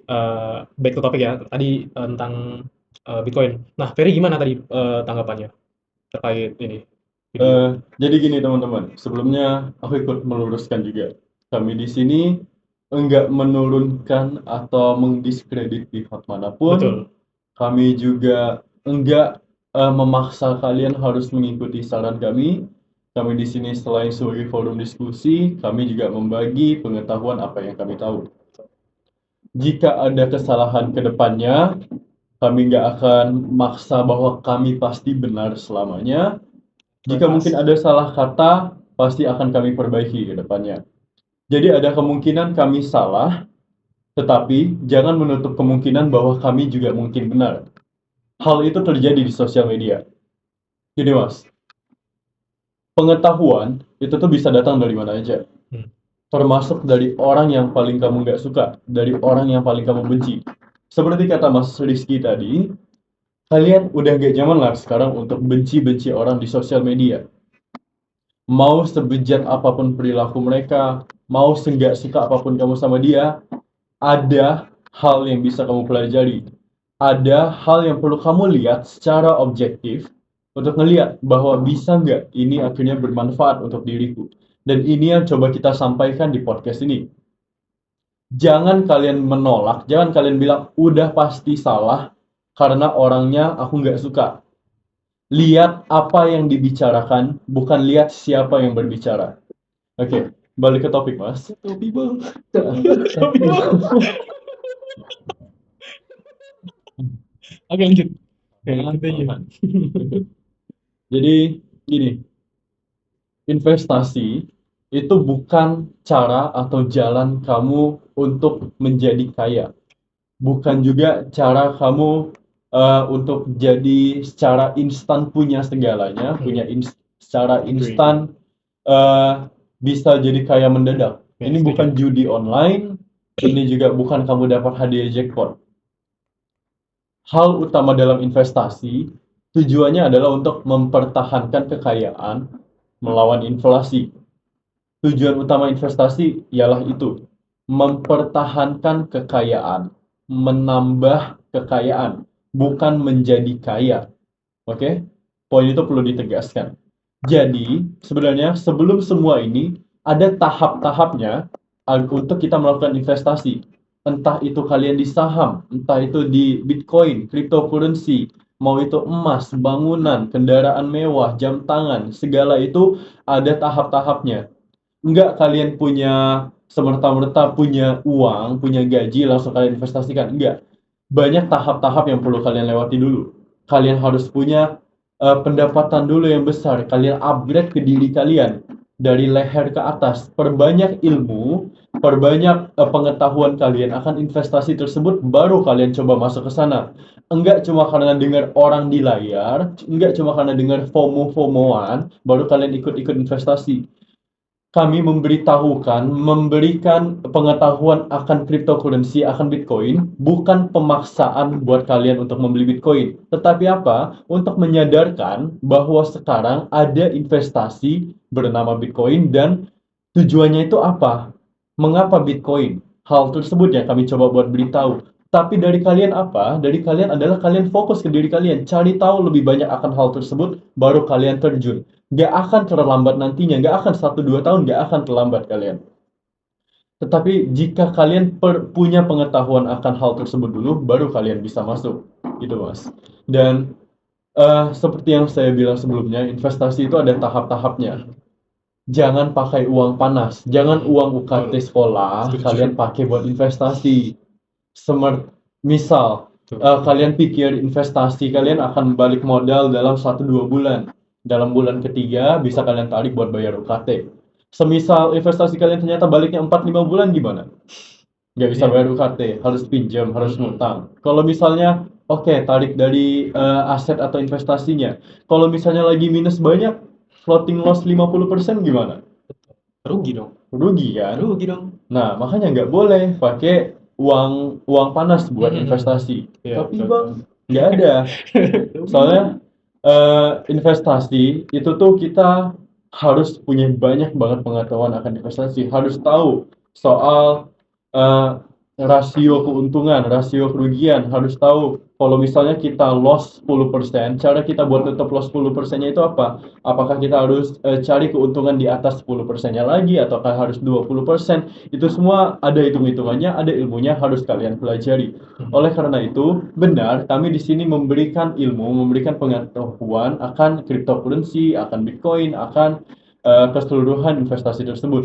back to topic ya. Tadi tentang Bitcoin. Nah, Ferry gimana tadi tanggapannya terkait ini? Jadi gini teman-teman, sebelumnya aku ikut meluruskan juga. Kami di sini enggak menurunkan atau mendiskredit pihak manapun. Betul. Kami juga enggak memaksa kalian harus mengikuti saran kami. Kami di sini selain sebagai forum diskusi, kami juga membagi pengetahuan apa yang kami tahu. Jika ada kesalahan ke depannya, kami nggak akan maksa bahwa kami pasti benar selamanya. Jika mungkin ada salah kata, pasti akan kami perbaiki ke depannya. Jadi ada kemungkinan kami salah, tetapi jangan menutup kemungkinan bahwa kami juga mungkin benar. Hal itu terjadi di sosial media. Jadi mas, pengetahuan itu tuh bisa datang dari mana aja. Termasuk dari orang yang paling kamu nggak suka, dari orang yang paling kamu benci. Seperti kata Mas Rizky tadi, kalian udah gak zaman lah sekarang untuk benci-benci orang di sosial media. Mau sebejat apapun perilaku mereka, mau senggak suka apapun kamu sama dia, ada hal yang bisa kamu pelajari. Ada hal yang perlu kamu lihat secara objektif untuk ngelihat bahwa bisa nggak ini akhirnya bermanfaat untuk diriku. Dan ini yang coba kita sampaikan di podcast ini. Jangan kalian menolak, jangan kalian bilang udah pasti salah karena orangnya aku nggak suka. Lihat apa yang dibicarakan, bukan lihat siapa yang berbicara. Oke, balik ke topik mas. Topi bang. Oke, lanjut. Jadi gini, investasi itu bukan cara atau jalan kamu untuk menjadi kaya. Bukan juga cara kamu untuk jadi secara instan punya segalanya, secara instan bisa jadi kaya mendadak. Ini bukan judi online, ini juga bukan kamu dapat hadiah jackpot. Hal utama dalam investasi, tujuannya adalah untuk mempertahankan kekayaan melawan inflasi. Tujuan utama investasi ialah itu, mempertahankan kekayaan. menambah kekayaan, bukan menjadi kaya. Oke? Poin itu perlu ditegaskan. Jadi, sebenarnya sebelum semua ini ada tahap-tahapnya untuk kita melakukan investasi. Entah itu kalian di saham, entah itu di Bitcoin, cryptocurrency, mau itu emas, bangunan, kendaraan mewah, jam tangan, segala itu ada tahap-tahapnya. Enggak kalian punya semerta-merta punya uang, punya gaji langsung kalian investasikan. Enggak. Banyak tahap-tahap yang perlu kalian lewati dulu. Kalian harus punya pendapatan dulu yang besar. Kalian upgrade ke diri kalian dari leher ke atas. Perbanyak ilmu, perbanyak pengetahuan kalian akan investasi tersebut, baru kalian coba masuk ke sana. Enggak cuma karena dengar orang di layar, enggak cuma karena dengar FOMO-FOMOan, baru kalian ikut-ikut investasi. Kami memberikan pengetahuan akan cryptocurrency, akan Bitcoin, bukan pemaksaan buat kalian untuk membeli Bitcoin. Tetapi apa? Untuk menyadarkan bahwa sekarang ada investasi bernama Bitcoin dan tujuannya itu apa? Mengapa Bitcoin? Hal tersebut yang kami coba buat beritahu. Tapi dari kalian apa? Dari kalian adalah kalian fokus ke diri kalian, cari tahu lebih banyak akan hal tersebut, baru kalian terjun. Gak akan terlambat nantinya, gak akan 1-2 tahun, gak akan terlambat kalian. Tetapi jika kalian punya pengetahuan akan hal tersebut dulu, baru kalian bisa masuk. Gitu mas. Dan seperti yang saya bilang sebelumnya, investasi itu ada tahap-tahapnya. Jangan pakai uang panas, jangan uang UKT sekolah kalian pakai buat investasi. Misal kalian pikir investasi kalian akan balik modal dalam 1-2 bulan. Dalam bulan ketiga bisa kalian tarik buat bayar UKT. Semisal investasi kalian ternyata baliknya 4-5 bulan gimana? Nggak bisa bayar UKT, harus pinjam, harus ngutang. Kalau misalnya tarik dari aset atau investasinya. Kalau misalnya lagi minus banyak, floating loss 50% gimana? Rugi dong. Rugi kan? Rugi dong. Nah, makanya nggak boleh pakai uang panas buat investasi. Iya, Tapi betul. bang, nggak ada. Soalnya investasi itu tuh kita harus punya banyak banget pengetahuan akan investasi. Harus tahu soal rasio keuntungan, rasio kerugian. Harus tahu kalau misalnya kita loss 10%, cara kita buat tetap loss 10%-nya itu apa? Apakah kita harus cari keuntungan di atas 10%-nya lagi, ataukah harus 20%? Itu semua ada hitung-hitungannya, ada ilmunya, harus kalian pelajari. Oleh karena itu, benar kami di sini memberikan ilmu, memberikan pengetahuan akan cryptocurrency, akan Bitcoin, akan keseluruhan investasi tersebut.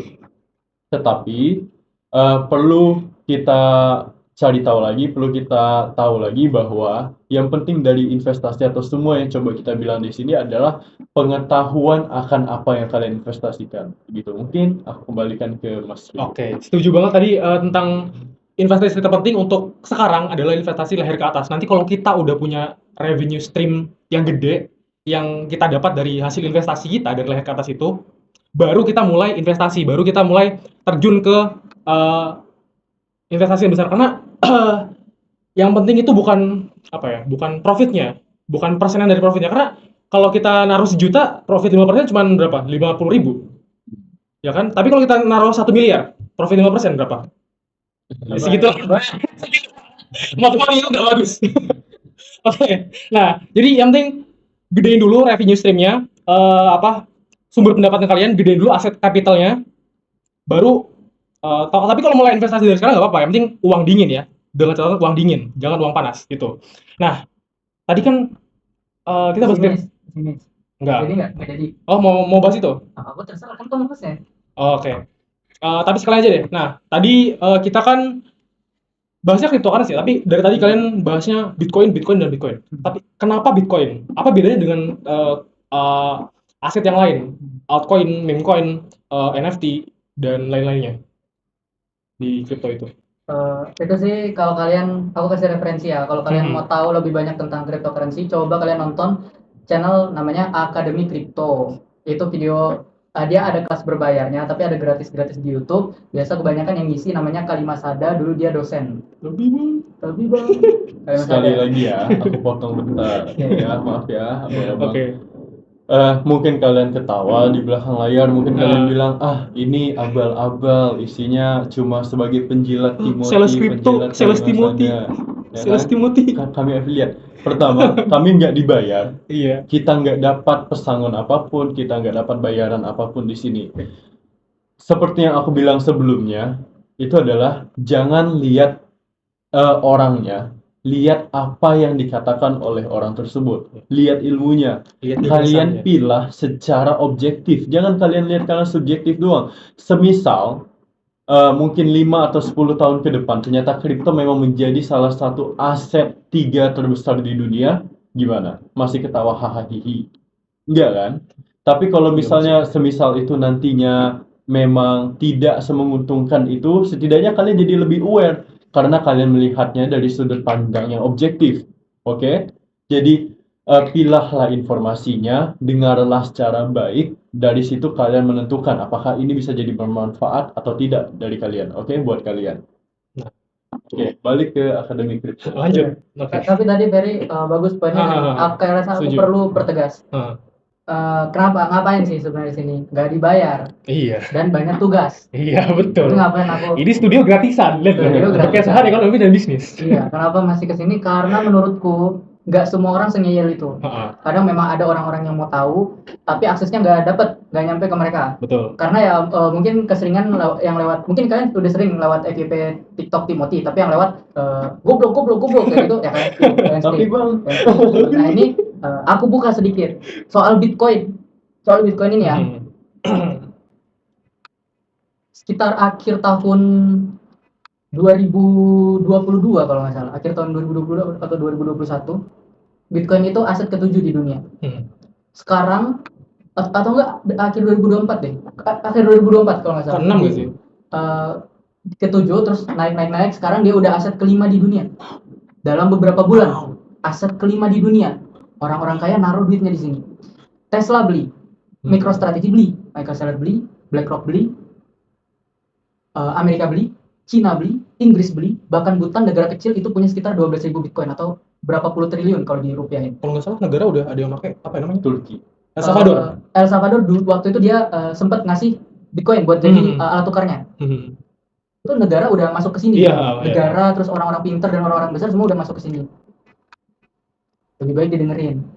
Tetapi perlu kita perlu kita tahu lagi bahwa yang penting dari investasi atau semua yang coba kita bilang di sini adalah pengetahuan akan apa yang kalian investasikan. Gitu. Mungkin aku kembalikan ke Mas Rio. Oke, setuju banget tadi tentang investasi terpenting untuk sekarang adalah investasi leher ke atas. Nanti kalau kita udah punya revenue stream yang gede, yang kita dapat dari hasil investasi kita dari leher ke atas itu, baru kita mulai investasi, baru kita mulai terjun ke investasi yang besar. Karena yang penting itu bukan bukan profitnya, bukan persenan dari profitnya. Karena kalau kita naruh 1 juta, profit 5% cuma berapa? 50.000. Ya kan? Tapi kalau kita naruh 1 miliar, profit 5% berapa? Segitu lah. Matematikanya nggak bagus. Oke. Nah, jadi yang penting gedein dulu revenue stream-nya, sumber pendapatan kalian, gedein dulu aset capital-nya, baru tapi kalau mulai investasi dari sekarang nggak apa-apa, yang penting uang dingin ya, dengan catatan uang dingin, jangan uang panas gitu. Nah, tadi kan kita bahas Sini. enggak. Jadi nggak jadi. Oh, mau bahas itu? Aku terserah kan kamu bahasnya. Oke. Tapi sekali aja deh. Nah, tadi kita kan bahasnya cryptocurrency, tapi dari tadi kalian bahasnya Bitcoin. Tapi kenapa Bitcoin? Apa bedanya dengan aset yang lain? Altcoin, meme coin, NFT, dan lain-lainnya di crypto itu. Itu sih kalau aku kasih referensi ya. Kalau kalian mau tahu lebih banyak tentang cryptocurrency, coba kalian nonton channel namanya Akademi Crypto. Itu video dia ada kelas berbayarnya, tapi ada gratis-gratis di YouTube. Biasa kebanyakan yang ngisi namanya Kalimasada, dulu dia dosen. Lebih bang. Sekali lagi ya, aku potong bentar. Ya, maaf ya, abang-abang. Oke. Mungkin kalian ketawa di belakang layar, mungkin kalian bilang, ini abal-abal, isinya cuma sebagai penjilat Timothy, Sales crypto, penjilat sales Timothy, kalimat saja, ya sales kan? Timothy. Kami affiliate. Pertama, kami nggak dibayar, Iya. kita nggak dapat pesangon apapun, kita nggak dapat bayaran apapun di sini. Seperti yang aku bilang sebelumnya, itu adalah jangan lihat orangnya, lihat apa yang dikatakan oleh orang tersebut, lihat ilmunya. Lihat Kalian gagasannya. pilah secara objektif, jangan kalian lihat karena subjektif doang. Semisal mungkin 5 atau 10 tahun ke depan ternyata kripto memang menjadi salah satu aset 3 terbesar di dunia, gimana? Masih ketawa hahaha hihi? Enggak kan? Tapi kalau Iya, misalnya semisal itu nantinya memang tidak semenguntungkan itu, setidaknya kalian jadi lebih aware karena kalian melihatnya dari sudut pandang yang objektif. Oke? Jadi pilahlah informasinya, dengarlah secara baik, dari situ kalian menentukan apakah ini bisa jadi bermanfaat atau tidak dari kalian. Oke, buat kalian. Nah. Oke, balik ke akademi kripto. Lanjut. Oke. Tapi tadi Ferry bagus poinnya. Aku rasa aku Setuju. perlu pertegas. Kenapa? Ngapain sih sebenarnya di sini? Nggak dibayar Iya. dan banyak tugas. Iya, Jadi betul. ngapain aku? Ini studio gratisan, lihat Studio loh. gratisan. Podcast Sahar Ekonomi dan Bisnis. Iya, kenapa masih kesini? Karena menurutku nggak semua orang sengeyel itu. Kadang memang ada orang-orang yang mau tahu, tapi aksesnya nggak nyampe ke mereka. Betul. Karena ya mungkin keseringan yang lewat, mungkin kalian udah sering lewat FYP TikTok Timothy, tapi yang lewat goblok kayak gitu ya kan. Tapi bang, Nah ini aku buka sedikit soal Bitcoin. Soal Bitcoin ini ya. Sekitar akhir tahun 2022 kalau nggak salah, akhir tahun 2022 atau 2021, Bitcoin itu aset ke-7 di dunia. Sekarang atau enggak akhir 2024 deh, akhir 2024 kalau nggak salah. Ke-6 nggak sih? Ke-7 terus naik, sekarang dia udah aset ke-5 di dunia. Dalam beberapa bulan, aset ke-5 di dunia. Orang-orang kaya naruh duitnya di sini. Tesla beli, MicroStrategy beli, Microsoft beli, BlackRock beli, Amerika beli, Cina beli, Inggris beli, bahkan Bhutan negara kecil itu punya sekitar 12.000 Bitcoin atau berapa puluh triliun kalau dirupiahin. Kalau nggak salah negara udah ada yang pakai apa namanya? Turki. El Salvador. El Salvador dulu waktu itu dia sempat ngasih Bitcoin buat jadi alat tukarnya. Itu negara udah masuk ke sini. Iya, negara terus orang-orang pintar dan orang-orang besar semua udah masuk ke sini. Lebih baik didengerin.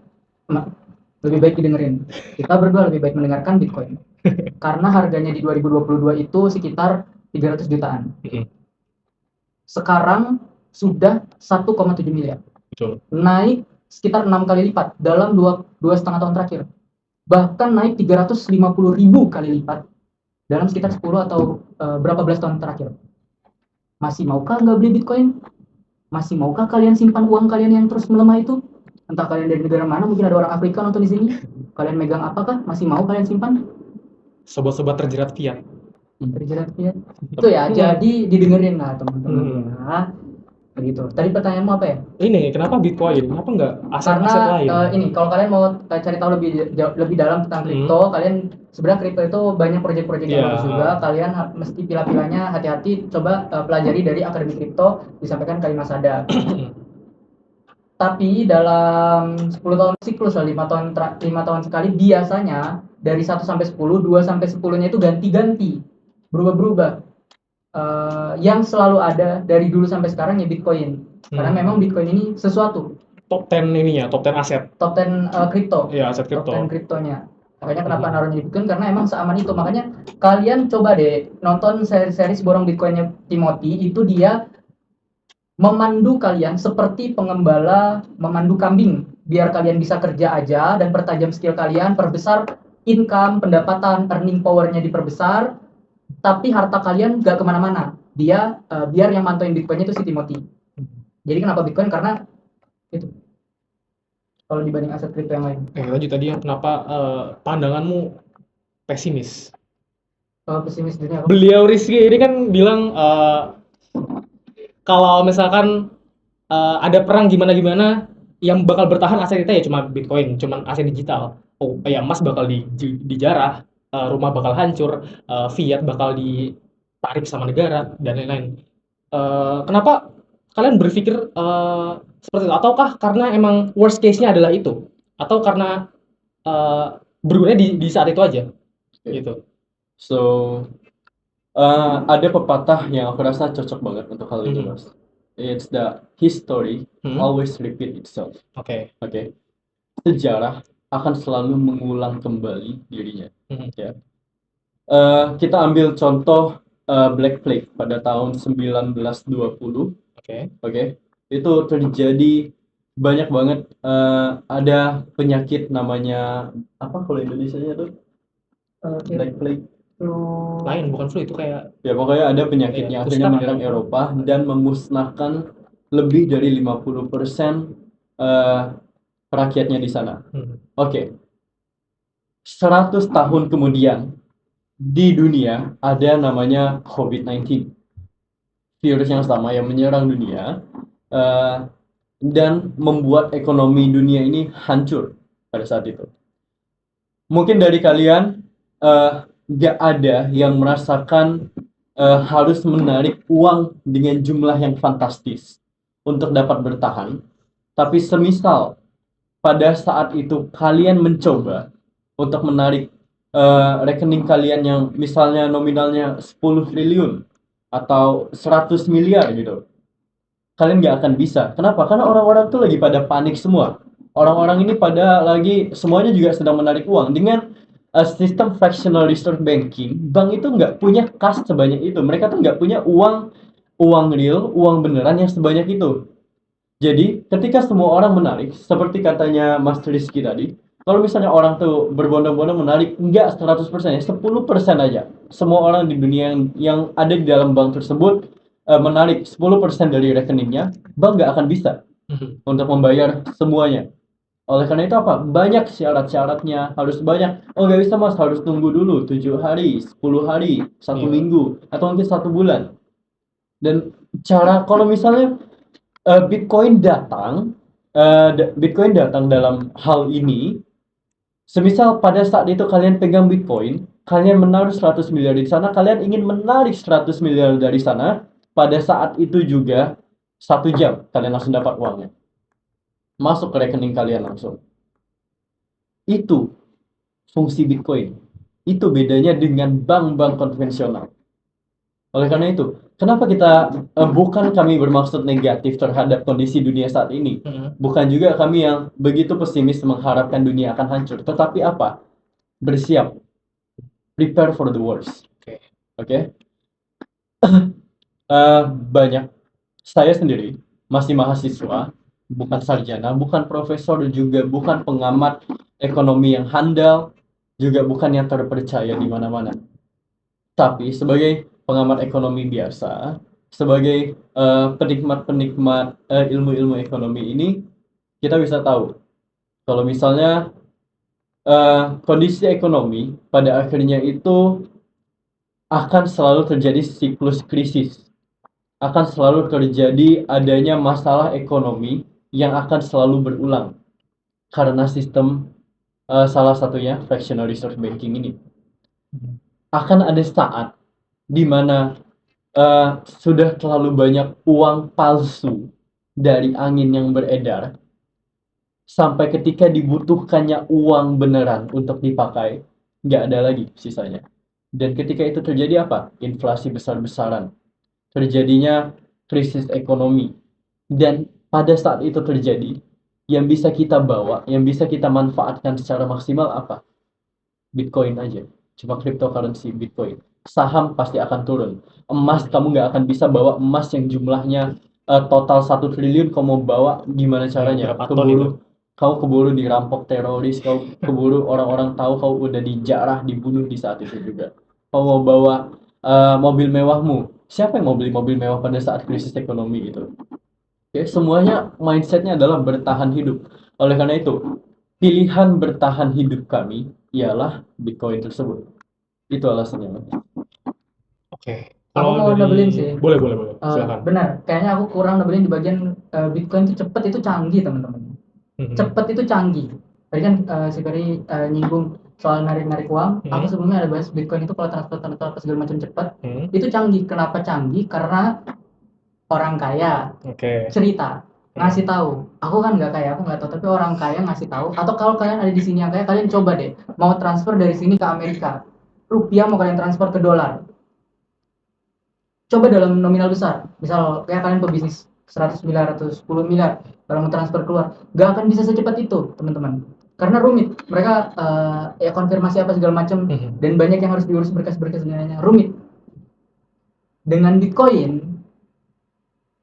Lebih baik didengerin. Kita berdua lebih baik mendengarkan Bitcoin. Karena harganya di 2022 itu sekitar 300 jutaan. Sekarang sudah 1,7 miliar. Betul. Naik sekitar 6 kali lipat dalam 2,5 tahun terakhir. Bahkan naik 350.000 kali lipat dalam sekitar 10 atau berapa belas tahun terakhir. Masih maukah nggak beli Bitcoin? Masih maukah kalian simpan uang kalian yang terus melemah itu? Entah kalian dari negara mana, mungkin ada orang Afrika nonton di sini. Kalian megang apakah? Masih mau kalian simpan? Sobat-sobat terjerat fiat. Terjerat fiat. Itu ya, jadi didengerin lah teman-teman ya. Begitu. Tadi pertanyaanmu apa ya? Ini kenapa Bitcoin? Kenapa nggak aset-aset lain? Karena ini kalau kalian mau cari tahu lebih dalam tentang kripto, kalian sebenarnya kripto itu banyak proyek-proyek yang bagus juga. Kalian mesti pilah-pilahnya, hati-hati. Coba pelajari dari Akademi Kripto disampaikan Kak Mas Sada. Tapi dalam 10 tahun siklus lah, 5 tahun sekali biasanya dari 1 sampai 10, 2 sampai 10-nya itu ganti-ganti, berubah-berubah. Yang selalu ada dari dulu sampai sekarang ya Bitcoin. Karena memang Bitcoin ini sesuatu. Top 10 ininya, top 10 aset. Top 10 kripto. Iya, aset kripto. Top 10 kriptonya. Makanya kenapa naruhnya di Bitcoin, karena emang seaman itu. Makanya kalian coba deh nonton seri borong Bitcoinnya Timothy, itu dia memandu kalian seperti pengembala memandu kambing, biar kalian bisa kerja aja dan pertajam skill kalian, perbesar income, pendapatan, earning powernya diperbesar, tapi harta kalian gak kemana-mana. Dia biar yang mantauin Bitcoinnya itu si Timothy. Jadi kenapa Bitcoin? Karena itu kalau dibanding aset kripto yang lain. Lanjut tadi kenapa pandanganmu pesimis? Pesimis dunia. Beliau Rizky ini kan bilang kalau misalkan ada perang gimana-gimana, yang bakal bertahan aset kita ya cuma Bitcoin, cuma aset digital. Oh ya, emas bakal dijarah, rumah bakal hancur, fiat bakal ditarik sama negara dan lain-lain. Kenapa kalian berpikir seperti itu? Ataukah karena emang worst case-nya adalah itu? Atau karena berguna di saat itu aja, Oke. gitu. So, ada pepatah yang aku rasa cocok banget untuk hal itu, Mas. It's the history always repeat itself. Oke. Oke. Sejarah akan selalu mengulang kembali dirinya. Ya. Kita ambil contoh Black Plague pada tahun 1920. Oke. Itu terjadi banyak banget, ada penyakit namanya apa kalau Indonesianya tuh? Black Plague. Lain, bukan flu, itu kayak Ya pokoknya ada penyakit Iya, yang kusta akhirnya di menyerang Eropa. Eropa dan memusnahkan lebih dari 50% rakyatnya di sana. Oke. 100 tahun kemudian di dunia ada namanya COVID-19. Virus yang sama yang menyerang dunia dan membuat ekonomi dunia ini hancur pada saat itu. Mungkin dari kalian gak ada yang merasakan harus menarik uang dengan jumlah yang fantastis untuk dapat bertahan. Tapi semisal pada saat itu kalian mencoba untuk menarik rekening kalian yang misalnya nominalnya 10 triliun atau 100 miliar gitu, kalian nggak akan bisa. Kenapa? Karena orang-orang tuh lagi pada panik semua. Orang-orang ini pada lagi semuanya juga sedang menarik uang dengan sistem fractional reserve banking. Bank itu nggak punya kas sebanyak itu. Mereka tuh nggak punya uang real, uang beneran yang sebanyak itu. Jadi ketika semua orang menarik, seperti katanya Mas Rizky tadi, kalau misalnya orang tuh berbondong-bondong menarik, enggak 100% ya, 10% aja. Semua orang di dunia yang ada di dalam bank tersebut menarik 10% dari rekeningnya, bank nggak akan bisa untuk membayar semuanya. Oleh karena itu apa? Banyak syarat-syaratnya, harus banyak. Oh nggak bisa Mas, harus tunggu dulu 7 hari, 10 hari, 1 minggu, atau mungkin 1 bulan. Dan kalau misalnya Bitcoin datang dalam hal ini, semisal pada saat itu kalian pegang Bitcoin, kalian menaruh 100 miliar di sana, kalian ingin menarik 100 miliar dari sana, pada saat itu juga 1 jam kalian langsung dapat uangnya. Masuk ke rekening kalian langsung. Itu fungsi Bitcoin. Itu bedanya dengan bank-bank konvensional. Oleh karena itu, kenapa kita bukan kami bermaksud negatif terhadap kondisi dunia saat ini, bukan juga kami yang begitu pesimis mengharapkan dunia akan hancur, tetapi apa? Bersiap, prepare for the worst. Oke? Banyak, saya sendiri masih mahasiswa, bukan sarjana, bukan profesor, juga bukan pengamat ekonomi yang handal, juga bukan yang terpercaya di mana-mana. Tapi sebagai pengamat ekonomi biasa, sebagai penikmat-penikmat ilmu-ilmu ekonomi ini, kita bisa tahu kalau misalnya kondisi ekonomi pada akhirnya itu akan selalu terjadi siklus krisis, akan selalu terjadi adanya masalah ekonomi yang akan selalu berulang karena sistem salah satunya fractional reserve banking ini. Akan ada saat di mana sudah terlalu banyak uang palsu dari angin yang beredar, sampai ketika dibutuhkannya uang beneran untuk dipakai, nggak ada lagi sisanya. Dan ketika itu terjadi apa? Inflasi besar-besaran, terjadinya krisis ekonomi. Dan pada saat itu terjadi, yang bisa kita bawa, yang bisa kita manfaatkan secara maksimal apa? Bitcoin aja. Cuma cryptocurrency Bitcoin. Saham pasti akan turun. Emas, kamu nggak akan bisa bawa emas yang jumlahnya total 1 triliun, kamu mau bawa gimana caranya? Kau keburu dirampok teroris, kau keburu orang-orang tahu kau udah dijarah, dibunuh di saat itu juga. Kau mau bawa mobil mewahmu, siapa yang mau beli mobil mewah pada saat krisis ekonomi itu? Oke, semuanya mindsetnya adalah bertahan hidup. Oleh karena itu, pilihan bertahan hidup kami ialah Bitcoin tersebut. Itu alasannya. Oke. Aku mau nebelin sih. Boleh. Silakan. Benar, kayaknya aku kurang nebelin di bagian Bitcoin itu cepet itu canggih, teman-teman. Cepet itu canggih. Tadi kan si Ferry nyinggung soal narik uang. Aku sebelumnya ada bahas Bitcoin itu kalau transfer segala macam cepat. Itu canggih. Kenapa canggih? Karena orang kaya cerita ngasih tahu. Aku kan nggak kaya, aku nggak tahu, tapi orang kaya ngasih tahu. Atau kalau kalian ada di sini yang kaya, kalian coba deh mau transfer dari sini ke Amerika, rupiah mau kalian transfer ke dolar. Coba dalam nominal besar, misal kayak kalian pebisnis 100 miliar atau 10 miliar, kalau mau transfer keluar, nggak akan bisa secepat itu, teman-teman. Karena rumit, mereka ya konfirmasi apa segala macam, dan banyak yang harus diurus berkas-berkas sebenarnya, rumit. Dengan Bitcoin,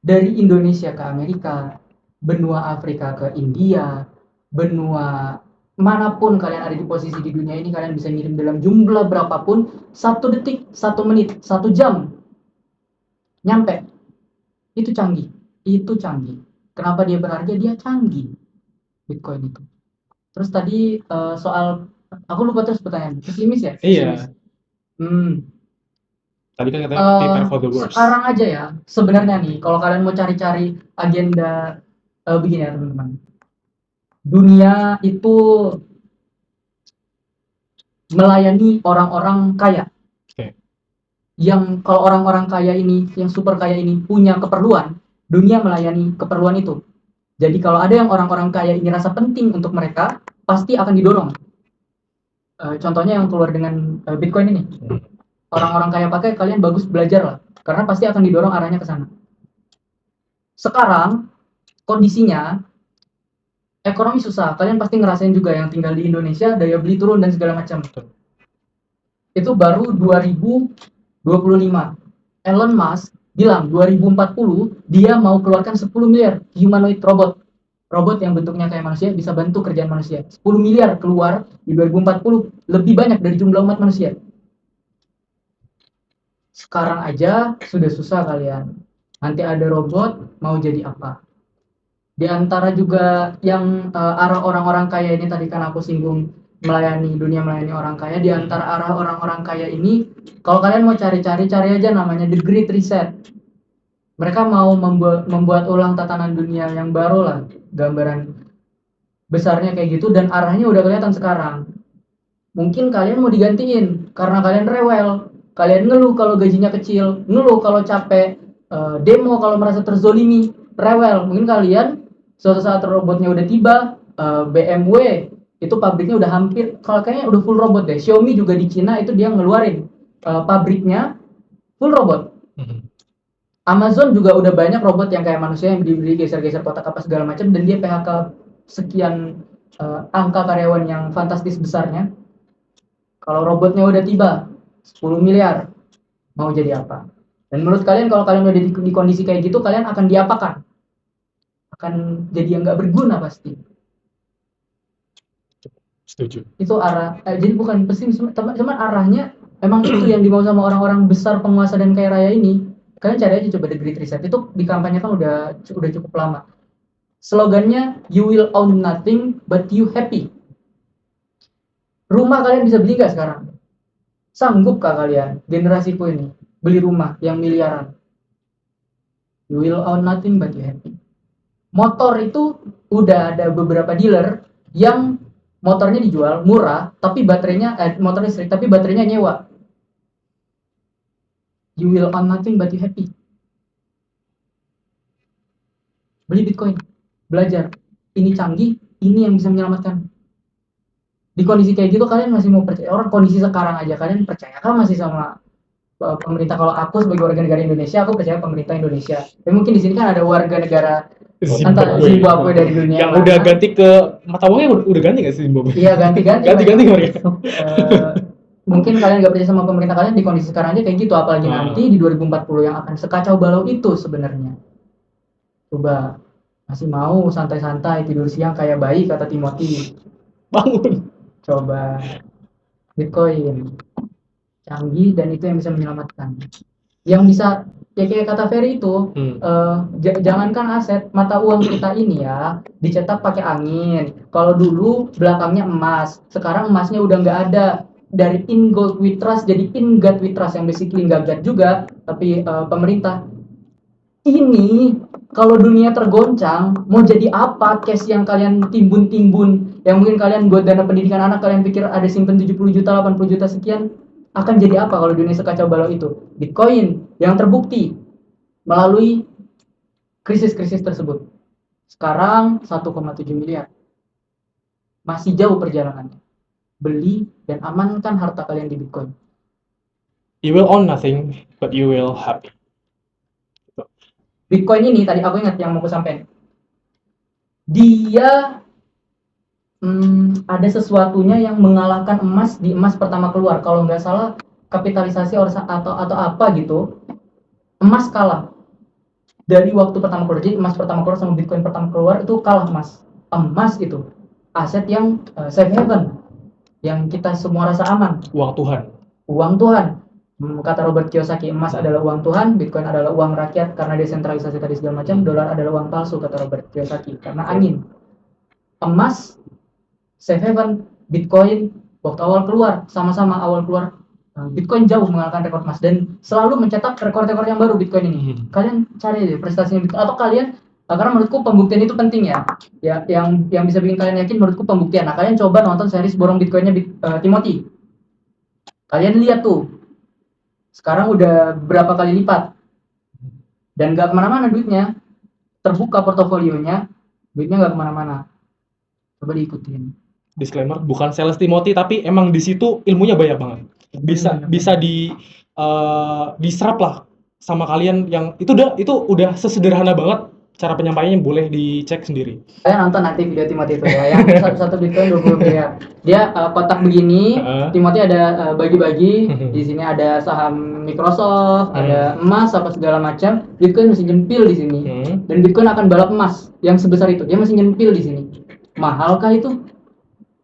dari Indonesia ke Amerika, benua Afrika ke India, benua manapun kalian ada di posisi di dunia ini, kalian bisa ngirim dalam jumlah berapapun, 1 detik, 1 menit, 1 jam, nyampe. Itu canggih. Kenapa dia berharga? Dia canggih, Bitcoin itu. Terus tadi soal, aku lupa terus pertanyaan, pesimis ya? Iya. Hmm. Tadi kan katanya prepare for the worst. Sekarang aja ya, sebenarnya nih, kalau kalian mau cari-cari agenda begini ya teman-teman. Dunia itu melayani orang-orang kaya. Oke. Yang kalau orang-orang kaya ini, yang super kaya ini punya keperluan, dunia melayani keperluan itu. Jadi kalau ada yang orang-orang kaya ini rasa penting untuk mereka, pasti akan didorong. Contohnya yang keluar dengan Bitcoin ini. Orang-orang kaya pakai, kalian bagus belajar lah. Karena pasti akan didorong arahnya ke sana. Sekarang, kondisinya, ekonomi susah. Kalian pasti ngerasain juga yang tinggal di Indonesia, daya beli turun dan segala macam. Itu baru 2025. Elon Musk bilang 2040 dia mau keluarkan 10 miliar humanoid robot. Robot yang bentuknya kayak manusia bisa bantu kerjaan manusia. 10 miliar keluar di 2040, lebih banyak dari jumlah umat manusia. Sekarang aja sudah susah kalian. Nanti ada robot, mau jadi apa? Di antara juga yang arah orang-orang kaya ini, tadi kan aku singgung dunia melayani orang kaya. Di antara arah orang-orang kaya ini, kalau kalian mau cari aja namanya The Great Reset. Mereka mau membuat ulang tatanan dunia yang baru lah, gambaran besarnya kayak gitu, dan arahnya udah kelihatan sekarang. Mungkin kalian mau digantiin karena kalian rewel, kalian ngeluh kalau gajinya kecil, ngeluh kalau capek, demo kalau merasa terzolimi, rewel. Mungkin kalian suatu saat robotnya udah tiba, BMW itu pabriknya udah hampir, kalau kayaknya udah full robot deh. Xiaomi juga di Cina itu dia ngeluarin pabriknya full robot. Amazon juga udah banyak robot yang kayak manusia yang dibeli geser-geser kotak apa segala macam, dan dia PHK sekian angka karyawan yang fantastis besarnya. Kalau robotnya udah tiba 10 miliar, mau jadi apa? Dan menurut kalian kalau kalian udah di kondisi kayak gitu, kalian akan diapakan? Akan jadi yang nggak berguna pasti. Setuju. Itu arah, jadi bukan pesimis, cuman arahnya emang itu yang dimau sama orang-orang besar, penguasa dan kaya raya ini. Kalian cari aja coba The Great Reset, itu dikampanyekan udah cukup lama. Slogannya, you will own nothing but you happy. Rumah kalian bisa beli nggak sekarang? Sanggupkah kalian, generasiku ini, beli rumah yang miliaran? You will own nothing but you happy. Motor itu udah ada beberapa dealer yang motornya dijual murah, tapi baterainya motor listrik, tapi baterainya nyewa. You will own nothing but you happy. Beli Bitcoin, belajar. Ini canggih, ini yang bisa menyelamatkan. Di kondisi kayak gitu kalian masih mau percaya? Orang kondisi sekarang aja kalian percaya kan masih sama pemerintah? Kalau aku sebagai warga negara Indonesia, aku percaya pemerintah Indonesia. Tapi mungkin di sini kan ada warga negara antara Zimbabwe dari dunia yang udah ganti ke mata uangnya, udah ganti nggak sih Zimbabwe? Iya, ganti mereka. Mungkin kalian nggak percaya sama pemerintah kalian di kondisi sekarang aja kayak gitu, apalagi nanti di 2040 yang akan sekacau balau itu sebenarnya. Coba masih mau santai-santai tidur siang kayak bayi, kata Timothy. Bangun. Coba Bitcoin canggih dan itu yang bisa menyelamatkan. Yang bisa ya kayak kata Ferry itu, jangankan aset, mata uang kita ini ya dicetak pakai angin. Kalau dulu belakangnya emas, sekarang emasnya udah nggak ada. Dari in gold we trust jadi in God we trust, yang basically nggak God juga, tapi pemerintah. Ini kalau dunia tergoncang, mau jadi apa cash yang kalian timbun-timbun, yang mungkin kalian buat dana pendidikan anak, kalian pikir ada simpen 70 juta, 80 juta sekian, akan jadi apa kalau dunia sekacau balau itu? Bitcoin yang terbukti melalui krisis-krisis tersebut. Sekarang 1,7 miliar. Masih jauh perjalanannya. Beli dan amankan harta kalian di Bitcoin. You will own nothing, but you will happy. Bitcoin ini tadi aku ingat yang mau aku sampaikan. Dia ada sesuatunya yang mengalahkan emas di emas pertama keluar. Kalau nggak salah kapitalisasi atau apa gitu, emas kalah dari waktu pertama keluar. Jadi emas pertama keluar sama Bitcoin pertama keluar itu kalah emas. Emas itu aset yang safe haven, yang kita semua rasa aman. Uang Tuhan. Uang Tuhan. Kata Robert Kiyosaki, emas adalah uang Tuhan, Bitcoin adalah uang rakyat karena desentralisasi tadi segala macam, dolar adalah uang palsu kata Robert Kiyosaki karena angin. Emas safe haven, Bitcoin waktu awal keluar, sama-sama awal keluar, Bitcoin jauh mengalahkan rekor emas dan selalu mencetak rekor-rekor yang baru Bitcoin ini. Kalian cari deh prestasinya Bitcoin, atau kalian, karena menurutku pembuktian itu penting ya. Yang bisa bikin kalian yakin menurutku pembuktian. Nah, kalian coba nonton series borong Bitcoinnya Timothy. Kalian lihat tuh, sekarang udah berapa kali lipat dan gak kemana-mana duitnya. Terbuka portofolionya, duitnya gak kemana-mana. Coba diikutin. Disclaimer, bukan sales Timothy, tapi emang di situ ilmunya banyak banget. Bisa diserap lah sama kalian yang itu udah sesederhana banget cara penyampaiannya, boleh dicek sendiri. Kalian nonton nanti video Timothy itu ya, yang satu Bitcoin 20 miliar. Dia kotak begini, Timothy ada bagi-bagi. Di sini ada saham Microsoft, ada emas apa segala macam. Bitcoin masih nyempil di sini. Dan Bitcoin akan balap emas yang sebesar itu. Dia masih nyempil di sini. Mahalkah itu?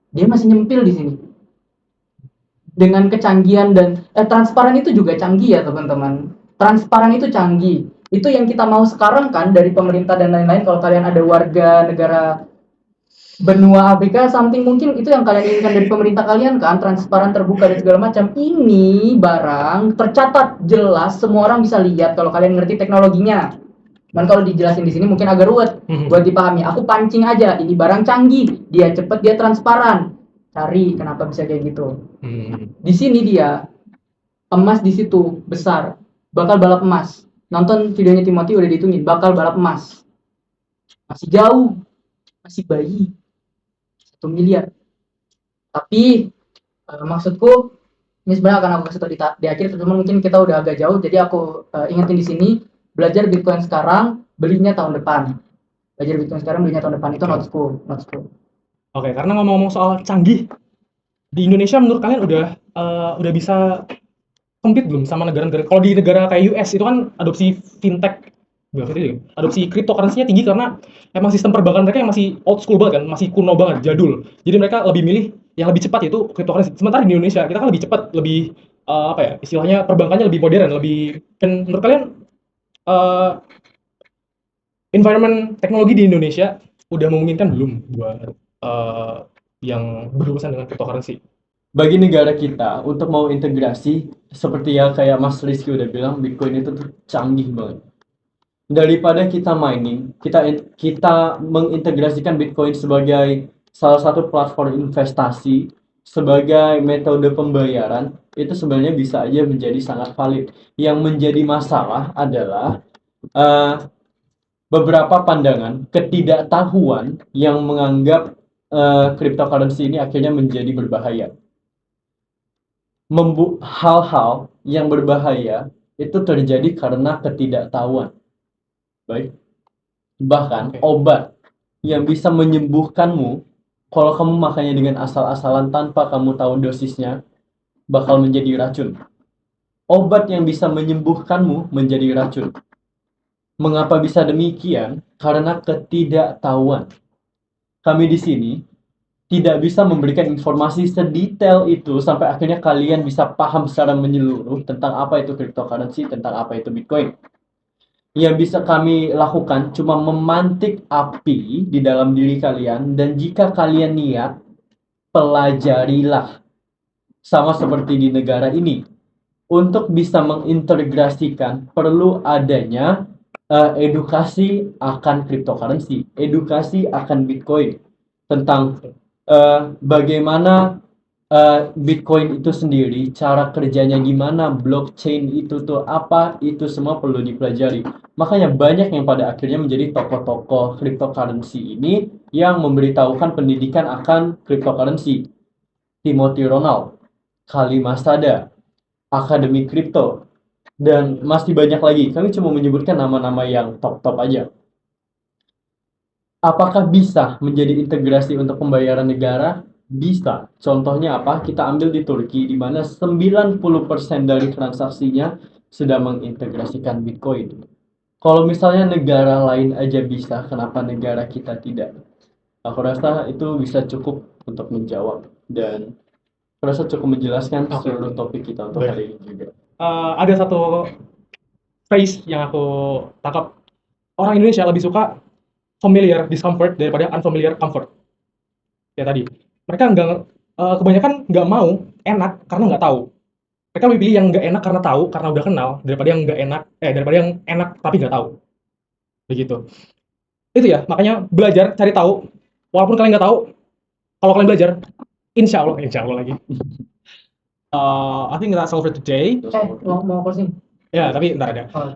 Dia masih nyempil di sini. Dengan kecanggihan dan transparan itu juga canggih ya teman-teman. Transparan itu canggih. Itu yang kita mau sekarang kan dari pemerintah dan lain-lain. Kalau kalian ada warga negara benua Afrika something, mungkin itu yang kalian inginkan dari pemerintah kalian kan, transparan, terbuka dan segala macam. Ini barang tercatat jelas, semua orang bisa lihat kalau kalian ngerti teknologinya. Dan kalau dijelasin di sini mungkin agak ruwet buat dipahami. Aku pancing aja, ini barang canggih, dia cepet, dia transparan. Cari kenapa bisa kayak gitu. Di sini dia emas di situ besar, bakal balap emas. Nonton videonya Timothy udah dihitungin, bakal balap emas. Masih jauh, masih bayi. 1 miliar. Tapi maksudku ini sebenarnya akan aku kasih tahu di akhir, teman mungkin kita udah agak jauh, jadi aku ingetin di sini. Belajar Bitcoin sekarang, belinya tahun depan. Belajar Bitcoin sekarang, belinya tahun depan. Itu notesku. Oke, karena ngomong-ngomong soal canggih, di Indonesia menurut kalian udah bisa compete belum sama negara-negara? Kalau di negara kayak US itu kan adopsi fintech, adopsi cryptocurrency-nya tinggi karena emang sistem perbankan mereka yang masih old school banget kan, masih kuno banget, jadul. Jadi mereka lebih milih yang lebih cepat, yaitu cryptocurrency. Sementara di Indonesia kita kan lebih cepat, lebih istilahnya perbankannya lebih modern, lebih. Dan menurut kalian environment teknologi di Indonesia udah memungkinkan belum buat yang berurusan dengan cryptocurrency? Bagi negara kita untuk mau integrasi seperti yang kayak Mas Rizky udah bilang, Bitcoin itu tuh canggih banget. Daripada kita mining, kita mengintegrasikan Bitcoin sebagai salah satu platform investasi, sebagai metode pembayaran, itu sebenarnya bisa aja menjadi sangat valid. Yang menjadi masalah adalah beberapa pandangan ketidaktahuan yang menganggap cryptocurrency ini akhirnya menjadi berbahaya. Hal-hal yang berbahaya itu terjadi karena ketidaktahuan. Baik. Bahkan obat yang bisa menyembuhkanmu, kalau kamu makannya dengan asal-asalan tanpa kamu tahu dosisnya, bakal menjadi racun. Obat yang bisa menyembuhkanmu menjadi racun. Mengapa bisa demikian? Karena ketidaktahuan. Kami di sini tidak bisa memberikan informasi sedetail itu sampai akhirnya kalian bisa paham secara menyeluruh tentang apa itu cryptocurrency, tentang apa itu Bitcoin. Yang bisa kami lakukan cuma memantik api di dalam diri kalian, dan jika kalian niat, pelajarilah. Sama seperti di negara ini. Untuk bisa mengintegrasikan perlu adanya edukasi akan cryptocurrency, edukasi akan Bitcoin, tentang bagaimana Bitcoin itu sendiri, cara kerjanya gimana, blockchain itu tuh apa, itu semua perlu dipelajari. Makanya banyak yang pada akhirnya menjadi tokoh-tokoh cryptocurrency ini yang memberitahukan pendidikan akan cryptocurrency. Timothy Ronald, Kali Masada, Akademi Crypto, dan masih banyak lagi. Kami cuma menyebutkan nama-nama yang top-top aja. Apakah bisa menjadi integrasi untuk pembayaran negara? Bisa. Contohnya apa? Kita ambil di Turki, di mana 90% dari transaksinya sudah mengintegrasikan Bitcoin. Kalau misalnya negara lain aja bisa, kenapa negara kita tidak? Aku rasa itu bisa cukup untuk menjawab. Dan aku rasa cukup menjelaskan Oke. seluruh topik kita untuk Baik. hari ini juga. Ada satu phrase yang aku tangkap, orang Indonesia lebih suka familiar discomfort daripada unfamiliar comfort. Ya tadi, mereka kebanyakan nggak mau enak karena nggak tahu. Mereka lebih pilih yang nggak enak karena tahu, karena udah kenal, daripada yang nggak enak, daripada yang enak tapi nggak tahu. Begitu. Itu ya, makanya belajar, cari tahu. Walaupun kalian nggak tahu, kalau kalian belajar, insya Allah lagi. I think that's all for today. Mau closing? Ya, tapi ntar ada. Oh,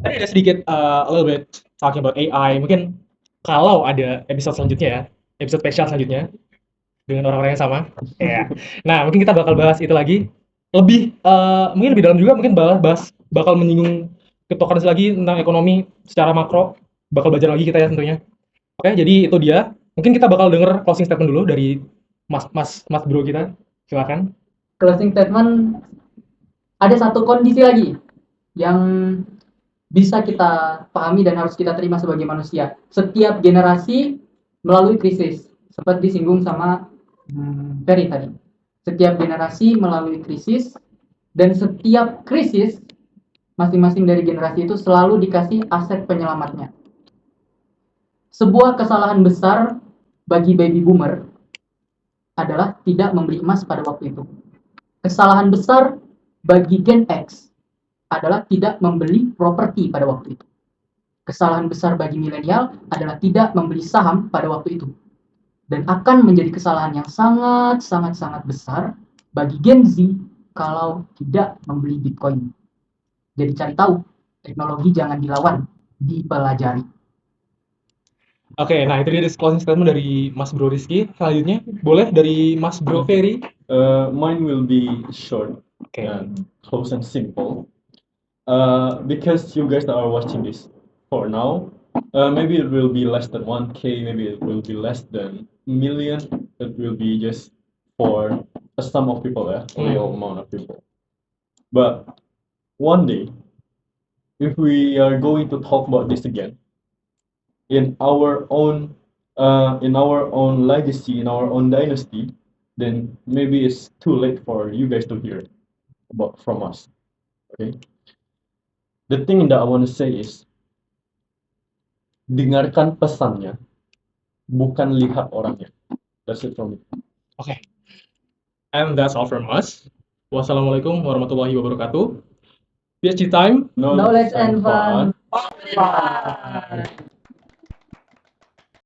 Tadi ada sedikit a little bit talking about AI. Mungkin kalau ada episode selanjutnya ya, episode spesial selanjutnya dengan orang-orang yang sama. Ya. Nah, mungkin kita bakal bahas itu lagi. Mungkin lebih dalam juga, mungkin bakal menyinggung cryptocurrency lagi tentang ekonomi secara makro. Bakal belajar lagi kita ya tentunya. Oke, jadi itu dia. Mungkin kita bakal denger closing statement dulu dari Mas Bro kita. Silakan. closing statement, ada satu kondisi lagi yang bisa kita pahami dan harus kita terima sebagai manusia. Setiap generasi melalui krisis, seperti disinggung sama Ferry tadi. Setiap generasi melalui krisis, dan setiap krisis masing-masing dari generasi itu selalu dikasih aset penyelamatnya. Sebuah kesalahan besar bagi baby boomer adalah tidak membeli emas pada waktu itu. Kesalahan besar bagi Gen X adalah tidak membeli properti pada waktu itu. Kesalahan besar bagi milenial adalah tidak membeli saham pada waktu itu. Dan akan menjadi kesalahan yang sangat besar bagi Gen Z kalau tidak membeli Bitcoin. Jadi cari tahu, teknologi jangan dilawan, dipelajari. Oke, nah itu dia closing statement dari Mas Bro Rizky. Selanjutnya, boleh dari Mas Bro Ferry. Mine will be short Oke. and close and simple. Because you guys are watching this for now, maybe it will be less than 1K, maybe it will be less than million. It will be just for a sum of people, a real amount of people. But one day, if we are going to talk about this again, in our own legacy, in our own dynasty, then maybe it's too late for you guys to hear about from us. Okay. The thing that I want to say is, dengarkan pesannya, bukan lihat orangnya. That's it from me. Oke. And that's all from us. Wassalamualaikum warahmatullahi wabarakatuh. PhD time. Knowledge and fun. Bye.